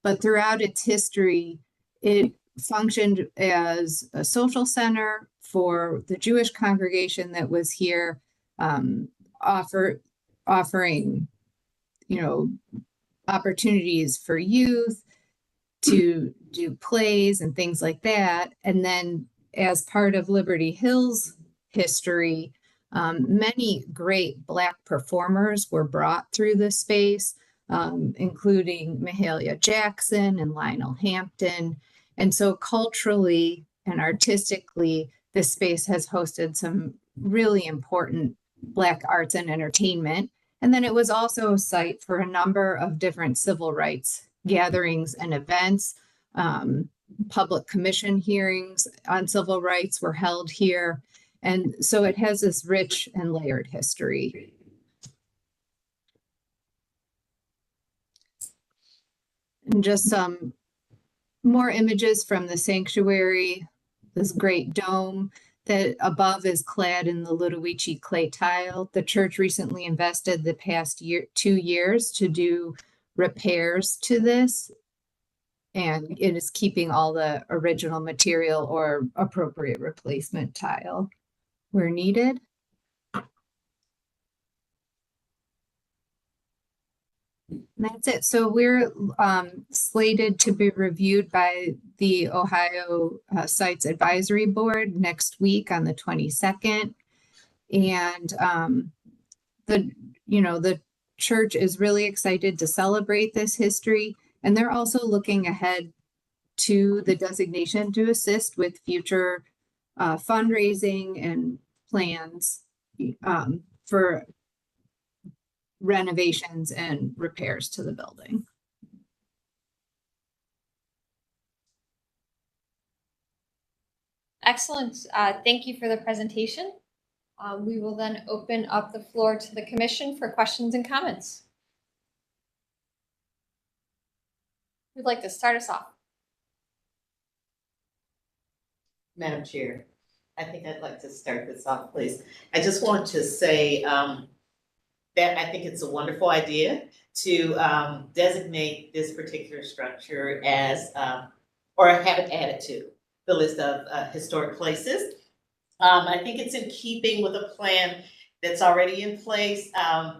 Speaker 17: But throughout its history, it functioned as a social center for the Jewish congregation that was here, offering, opportunities for youth to do plays and things like that. And then as part of Liberty Hills history, many great Black performers were brought through the space, including Mahalia Jackson and Lionel Hampton. And so culturally and artistically, this space has hosted some really important Black arts and entertainment. And then it was also a site for a number of different civil rights gatherings and events. Public commission hearings on civil rights were held here. And so it has this rich and layered history. And just some more images from the sanctuary, this great dome that above is clad in the Ludowici clay tile. The church recently invested the past 2 years to do repairs to this, and it is keeping all the original material or appropriate replacement tile where needed. And that's it. So we're slated to be reviewed by the Ohio Sites Advisory Board next week on the 22nd. And the church is really excited to celebrate this history. And they're also looking ahead to the designation to assist with future fundraising and plans for renovations and repairs to the building.
Speaker 4: Excellent. Thank you for the presentation. We will then open up the floor to the commission for questions and comments. Who'd like to start us off?
Speaker 18: Madam Chair, I think I'd like to start this off, please. I just want to say that I think it's a wonderful idea to designate this particular structure as, or have it added to the list of historic places. I think it's in keeping with a plan that's already in place.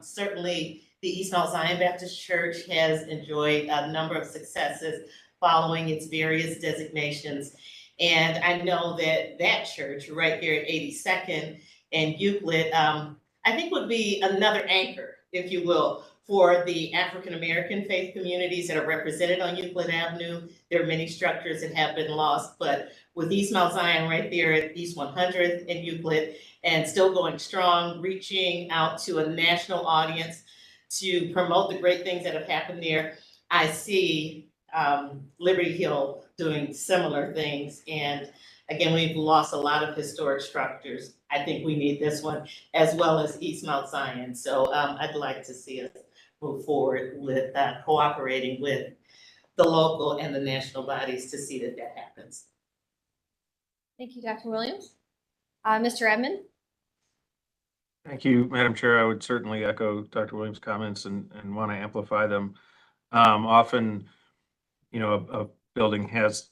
Speaker 18: Certainly, the East Mount Zion Baptist Church has enjoyed a number of successes following its various designations. And I know that that church right here at 82nd and Euclid, I think would be another anchor, if you will, for the African-American faith communities that are represented on Euclid Avenue. There are many structures that have been lost, but with East Mount Zion right there at East 100th and Euclid, and still going strong, reaching out to a national audience to promote the great things that have happened there. I see Liberty Hill doing similar things. And again, we've lost a lot of historic structures. I think we need this one as well as East Mount Zion. So I'd like to see us move forward with cooperating with the local and the national bodies to see that that happens.
Speaker 4: Thank you, Dr. Williams. Mr. Edmond?
Speaker 7: Thank you, Madam Chair. I would certainly echo Dr. Williams' comments and want to amplify them. Often, a building has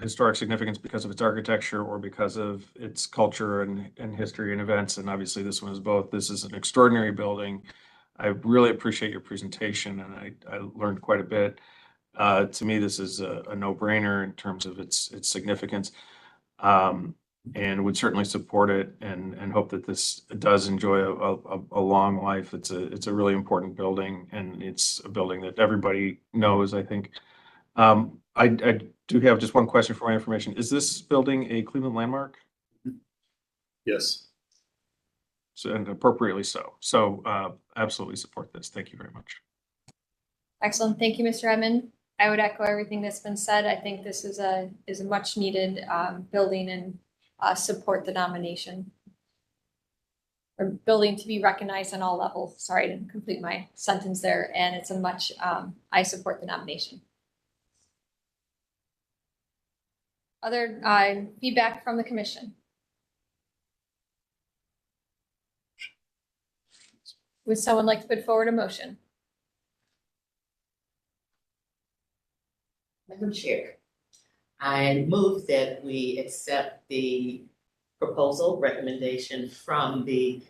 Speaker 7: historic significance because of its architecture or because of its culture and history and events. And obviously this one is both. This is an extraordinary building. I really appreciate your presentation, and I learned quite a bit. To me, this is a no-brainer in terms of its significance. And would certainly support it and hope that this does enjoy a long life. It's a really important building, and it's a building that everybody knows, I think. I do have just one question for my information. Is this building a Cleveland landmark?
Speaker 5: Yes.
Speaker 7: So, and appropriately so. So absolutely support this. Thank you very much.
Speaker 4: Excellent. Thank you, Mr. Edmond. I would echo everything that's been said. I think this is a much needed building and support the nomination. or building to be recognized on all levels. Sorry, I didn't complete my sentence there. And it's a much, I support the nomination. Other feedback from the commission? Would someone like to put forward a motion?
Speaker 18: Madam Chair, I move that we accept the proposal recommendation from the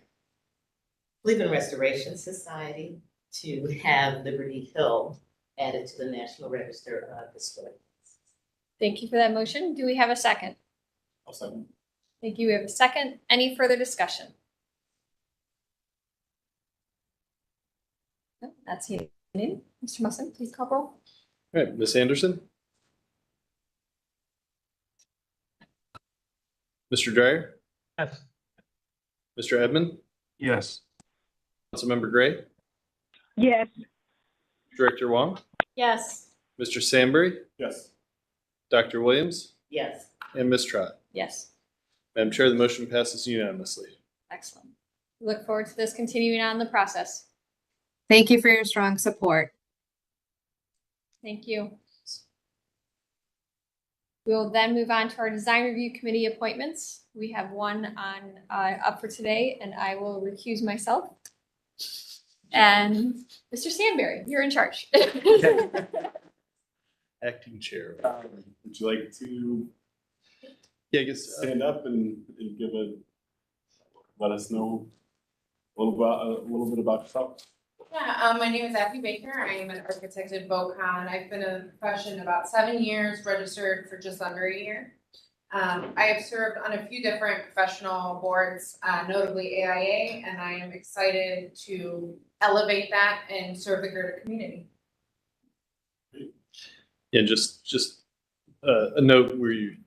Speaker 18: Cleveland Restoration Society to have Liberty Hill added to the National Register of Historic.
Speaker 4: Thank you for that motion. Do we have a second?
Speaker 9: I'll second.
Speaker 4: Thank you. We have a second. Any further discussion? No, that's you. Mr. Musson, please call roll.
Speaker 5: All right, Ms. Anderson? Mr. Dryer?
Speaker 16: Yes.
Speaker 5: Mr. Edmond?
Speaker 7: Yes.
Speaker 5: Councilmember Gray?
Speaker 11: Yes.
Speaker 5: Director Wong?
Speaker 4: Yes.
Speaker 5: Mr. Sandberry?
Speaker 9: Yes.
Speaker 5: Dr. Williams?
Speaker 18: Yes.
Speaker 5: And Ms. Trot?
Speaker 4: Yes.
Speaker 5: Madam Chair, the motion passes unanimously.
Speaker 4: Excellent. Look forward to this continuing on in the process.
Speaker 17: Thank you for your strong support.
Speaker 4: Thank you. We will then move on to our design review committee appointments. We have one on up for today, and I will recuse myself. And Mr. Sandberry, you're in charge.
Speaker 5: Acting chair.
Speaker 9: Would you like to
Speaker 5: Yeah, I guess.
Speaker 9: stand up and give let us know a little bit about yourself?
Speaker 19: Yeah, my name is Abby Baker. I am an architect at BoCon. I've been in the profession about 7 years, registered for just under a year. I have served on a few different professional boards, notably AIA, and I am excited to elevate that and serve the greater community.
Speaker 5: Yeah, just a note where you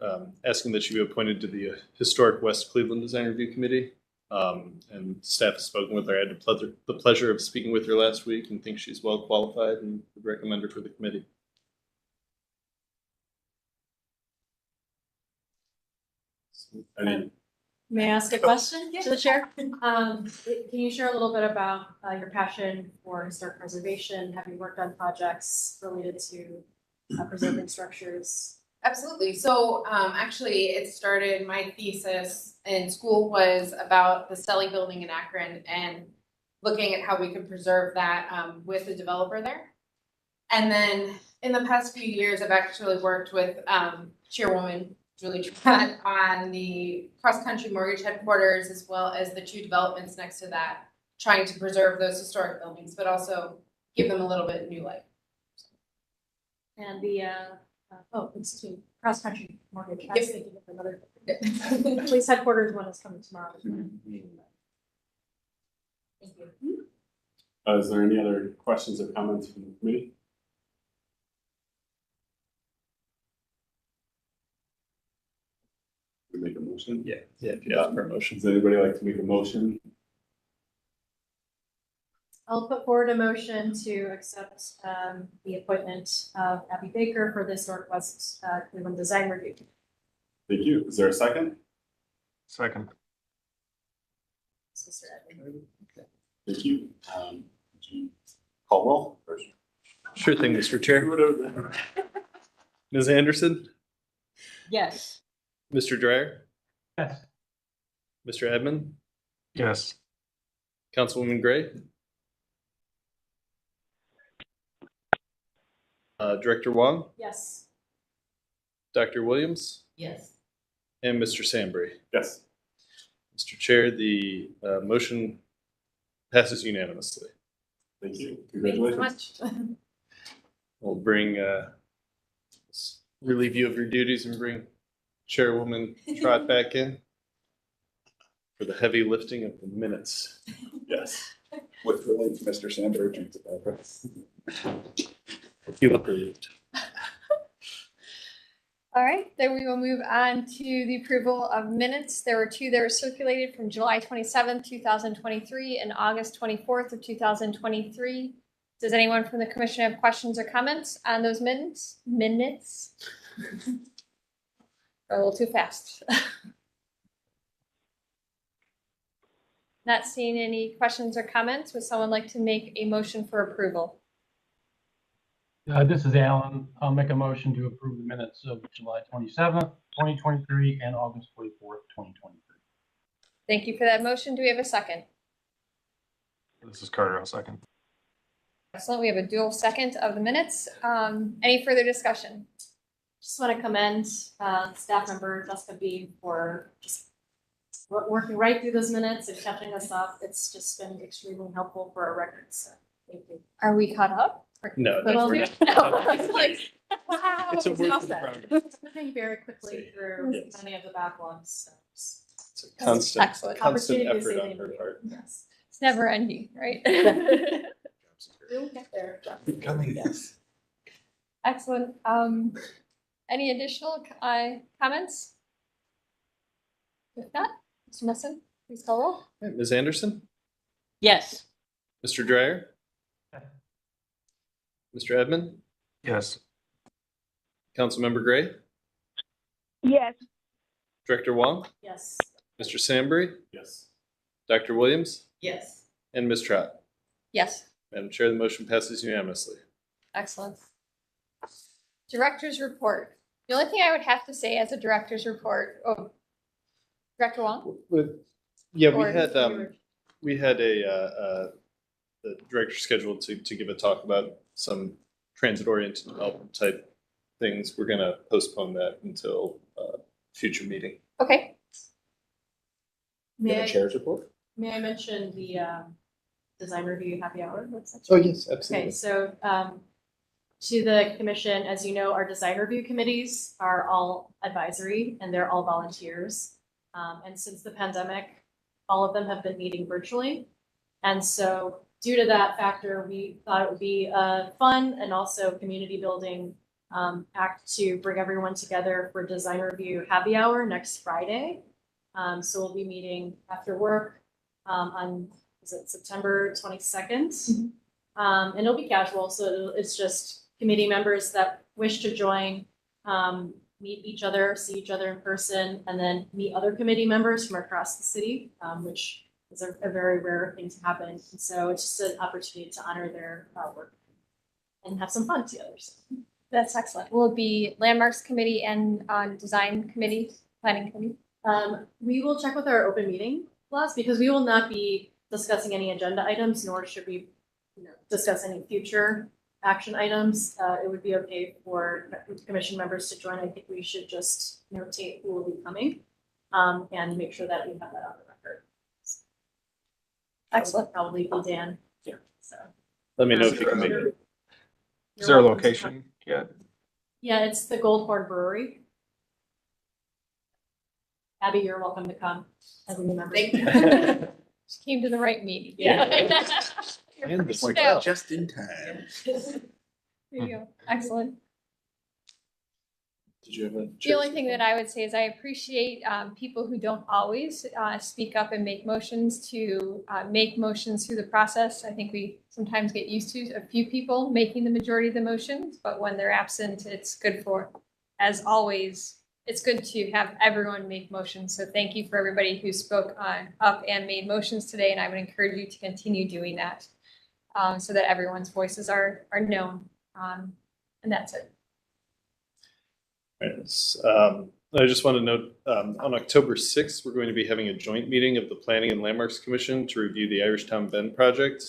Speaker 5: asking that you be appointed to the Historic West Cleveland Design Review Committee. And staff has spoken with her. I had the pleasure of speaking with her last week and think she's well qualified and would recommend her for the committee.
Speaker 20: May I ask a question to the chair? Can you share a little bit about your passion for historic preservation? Have you worked on projects related to preserving structures?
Speaker 19: Absolutely. So actually, it started, my thesis in school was about the Stelly building in Akron and looking at how we could preserve that with the developer there. And then in the past few years, I've actually worked with Chairwoman Julie Trott on the cross-country mortgage headquarters, as well as the two developments next to that, trying to preserve those historic buildings, but also give them a little bit of new life.
Speaker 20: And the excuse me, cross-country mortgage. I
Speaker 19: Yep.
Speaker 20: was thinking of another. Police headquarters one is coming tomorrow.
Speaker 19: Thank you.
Speaker 9: Is there any other questions or comments from the committee? We make a motion?
Speaker 5: Yeah, if you ask for a motion.
Speaker 9: Does anybody like to make a motion?
Speaker 20: I'll put forward a motion to accept the appointment of Abby Baker for the Historic West Cleveland Design Review.
Speaker 9: Thank you. Is there a second?
Speaker 7: Second.
Speaker 9: Thank you. Would you call roll first?
Speaker 5: Sure thing, Mr. Chair. Ms. Anderson?
Speaker 8: Yes.
Speaker 5: Mr. Dryer?
Speaker 16: Yes.
Speaker 5: Mr. Edmond?
Speaker 7: Yes.
Speaker 5: Councilwoman Gray? Director Wong?
Speaker 20: Yes.
Speaker 5: Dr. Williams?
Speaker 18: Yes.
Speaker 5: And Mr. Sandberry?
Speaker 9: Yes.
Speaker 5: Mr. Chair, the motion passes unanimously.
Speaker 9: Thank you.
Speaker 20: Thank you so
Speaker 9: Congratulations.
Speaker 20: much.
Speaker 5: We'll bring, relieve you of your duties and bring Chairwoman Trot back in for the heavy lifting of the minutes.
Speaker 9: Yes.
Speaker 3: With the link to Mr. Sandberg.
Speaker 5: You approved.
Speaker 4: All right, then we will move on to the approval of minutes. There were two that were circulated from July 27th, 2023 and August 24th of 2023. Does anyone from the commission have questions or comments on those minutes? A little too fast. Not seeing any questions or comments. Would someone like to make a motion for approval?
Speaker 16: This is Alan. I'll make a motion to approve the minutes of July 27th, 2023 and August 24th, 2023.
Speaker 4: Thank you for that motion. Do we have a second?
Speaker 7: This is Carter, I'll second.
Speaker 4: Excellent. We have a dual second of the minutes. Any further discussion?
Speaker 20: Just want to commend staff member Jessica B for just working right through those minutes and catching us up. It's just been extremely helpful for our records. So thank you.
Speaker 4: Are we caught up?
Speaker 5: No,
Speaker 20: Well,
Speaker 5: we're
Speaker 20: no,
Speaker 5: not.
Speaker 20: it's like, wow.
Speaker 5: It's a work in
Speaker 20: awesome.
Speaker 5: progress.
Speaker 20: Moving very quickly through many of the backlogs. So
Speaker 5: It's a constant,
Speaker 4: Excellent.
Speaker 5: constant
Speaker 20: Opportunity to
Speaker 5: effort
Speaker 20: say
Speaker 5: on
Speaker 20: thank
Speaker 5: her
Speaker 20: you.
Speaker 5: part.
Speaker 20: Yes.
Speaker 4: It's never ending, right?
Speaker 20: We'll get there.
Speaker 3: Coming.
Speaker 20: Yes.
Speaker 4: Excellent. Any additional comments? If not, Mr. Messon, please call roll.
Speaker 5: Right, Ms. Anderson,
Speaker 8: Yes.
Speaker 5: Mr. Dryer, Mr. Edmond,
Speaker 7: Yes.
Speaker 5: Councilmember Gray,
Speaker 11: Yes.
Speaker 5: Director Wong,
Speaker 20: Yes.
Speaker 5: Mr. Sambry,
Speaker 9: Yes.
Speaker 5: Dr. Williams,
Speaker 18: Yes.
Speaker 5: and Ms. Trott.
Speaker 4: Yes,
Speaker 5: Madam Chair, the motion passes unanimously.
Speaker 4: excellent. Director's report. The only thing I would have to say as a director's report, Director Wong?
Speaker 5: Yeah,
Speaker 4: Or
Speaker 5: we had the director scheduled to give a talk about some transit-oriented development type things. We're gonna postpone that until future meeting.
Speaker 4: Okay.
Speaker 3: The chair's report?
Speaker 20: May I mention the design review happy hour?
Speaker 5: Oh, yes, absolutely.
Speaker 20: Okay, so to the commission, as you know, our design review committees are all advisory and they're all volunteers. And since the pandemic, all of them have been meeting virtually. And so due to that factor, we thought it would be a fun and also community building act to bring everyone together for design review happy hour next Friday. So we'll be meeting after work on, is it September 22nd? And it'll be casual, so it's just committee members that wish to join, meet each other, see each other in person, and then meet other committee members from across the city, which is a very rare thing to happen. And so it's just an opportunity to honor their work and have some fun together. So.
Speaker 4: That's excellent. Will it be landmarks committee and design committee, planning committee?
Speaker 20: We will check with our open meeting laws because we will not be discussing any agenda items, nor should we discuss any future action items. It would be okay for commission members to join. I think we should just notate who will be coming and make sure that we have that on the record.
Speaker 4: Excellent.
Speaker 20: Probably be Dan.
Speaker 5: Yeah.
Speaker 20: So.
Speaker 5: Let me know if you can make it.
Speaker 7: Is there a location yet?
Speaker 20: Yeah, it's the Gold Horn Brewery. Abby, you're welcome to come as a new member.
Speaker 4: Thank you. She came to the right meeting.
Speaker 20: Yeah.
Speaker 3: And it's like
Speaker 4: Yeah.
Speaker 3: just in time.
Speaker 4: There you go. Excellent.
Speaker 5: Did you have a?
Speaker 4: The only thing that I would say is I appreciate people who don't always speak up and make motions to make motions through the process. I think we sometimes get used to a few people making the majority of the motions, but when they're absent, it's good for, as always, it's good to have everyone make motions. So thank you for everybody who spoke up and made motions today, and I would encourage you to continue doing that so that everyone's voices are known. And that's it.
Speaker 5: Right. I just want to note, on October 6th, we're going to be having a joint meeting of the Planning and Landmarks Commission to review the Irishtown Bend project.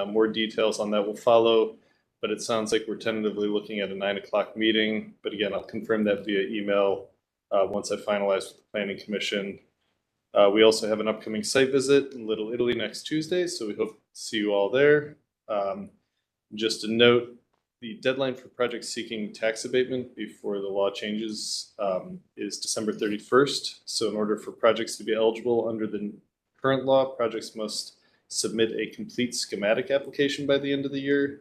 Speaker 5: More details on that will follow, but it sounds like we're tentatively looking at a 9 o'clock meeting. But again, I'll confirm that via email once I finalize with the Planning Commission. We also have an upcoming site visit in Little Italy next Tuesday, so we hope to see you all there. Just a note, the deadline for projects seeking tax abatement before the law changes is December 31st. So in order for projects to be eligible under the current law, projects must submit a complete schematic application by the end of the year.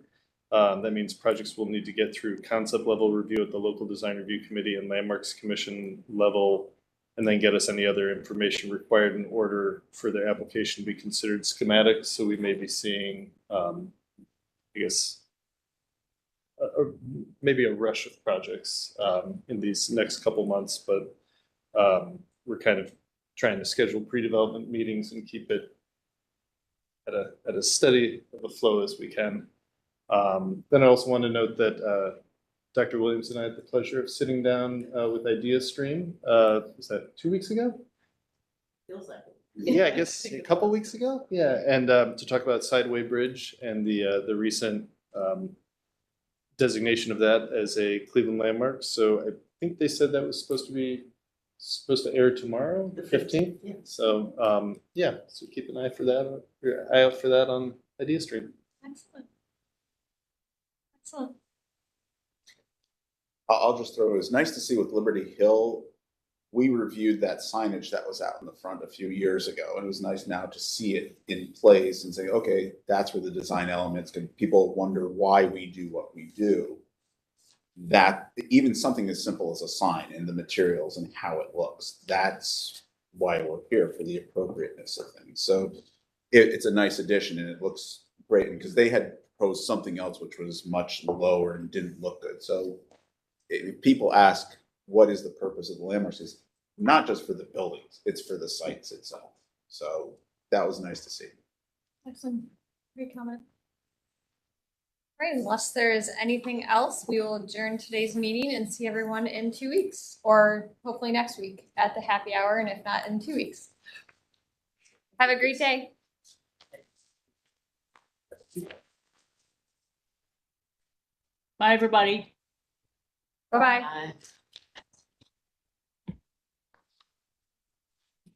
Speaker 5: That means projects will need to get through concept level review at the local design review committee and landmarks commission level, and then get us any other information required in order for their application to be considered schematic. So we may be seeing, I guess, maybe a rush of projects in these next couple months, but we're kind of trying to schedule pre-development meetings and keep it at a steady of a flow as we can. Then I also want to note that Dr. Williams and I had the pleasure of sitting down with IdeaStream. Was that 2 weeks ago?
Speaker 18: Feels like it.
Speaker 5: Yeah, I guess a couple weeks ago. Yeah, and to talk about Sideway Bridge and the recent designation of that as a Cleveland landmark. So I think they said that was supposed to air tomorrow, the 15th.
Speaker 18: Yeah.
Speaker 5: So yeah, so keep an eye for that, or eye out for that on IdeaStream.
Speaker 4: Excellent. Excellent.
Speaker 3: I'll just throw, it was nice to see with Liberty Hill, we reviewed that signage that was out in the front a few years ago. And it was nice now to see it in place and say, okay, that's where the design elements can, people wonder why we do what we do. That even something as simple as a sign and the materials and how it looks, that's why we're here, for the appropriateness of things. So it's a nice addition and it looks great, because they had proposed something else which was much lower and didn't look good. So if people ask, what is the purpose of the landmarks? It's not just for the buildings, it's for the sites itself. So that was nice to see.
Speaker 4: Excellent. Great comment. All right, unless there's anything else, we will adjourn today's meeting and see everyone in 2 weeks, or hopefully next week at the happy hour, and if not, in 2 weeks. Have a great day.
Speaker 8: Bye, everybody.
Speaker 4: Bye-bye.
Speaker 18: Bye.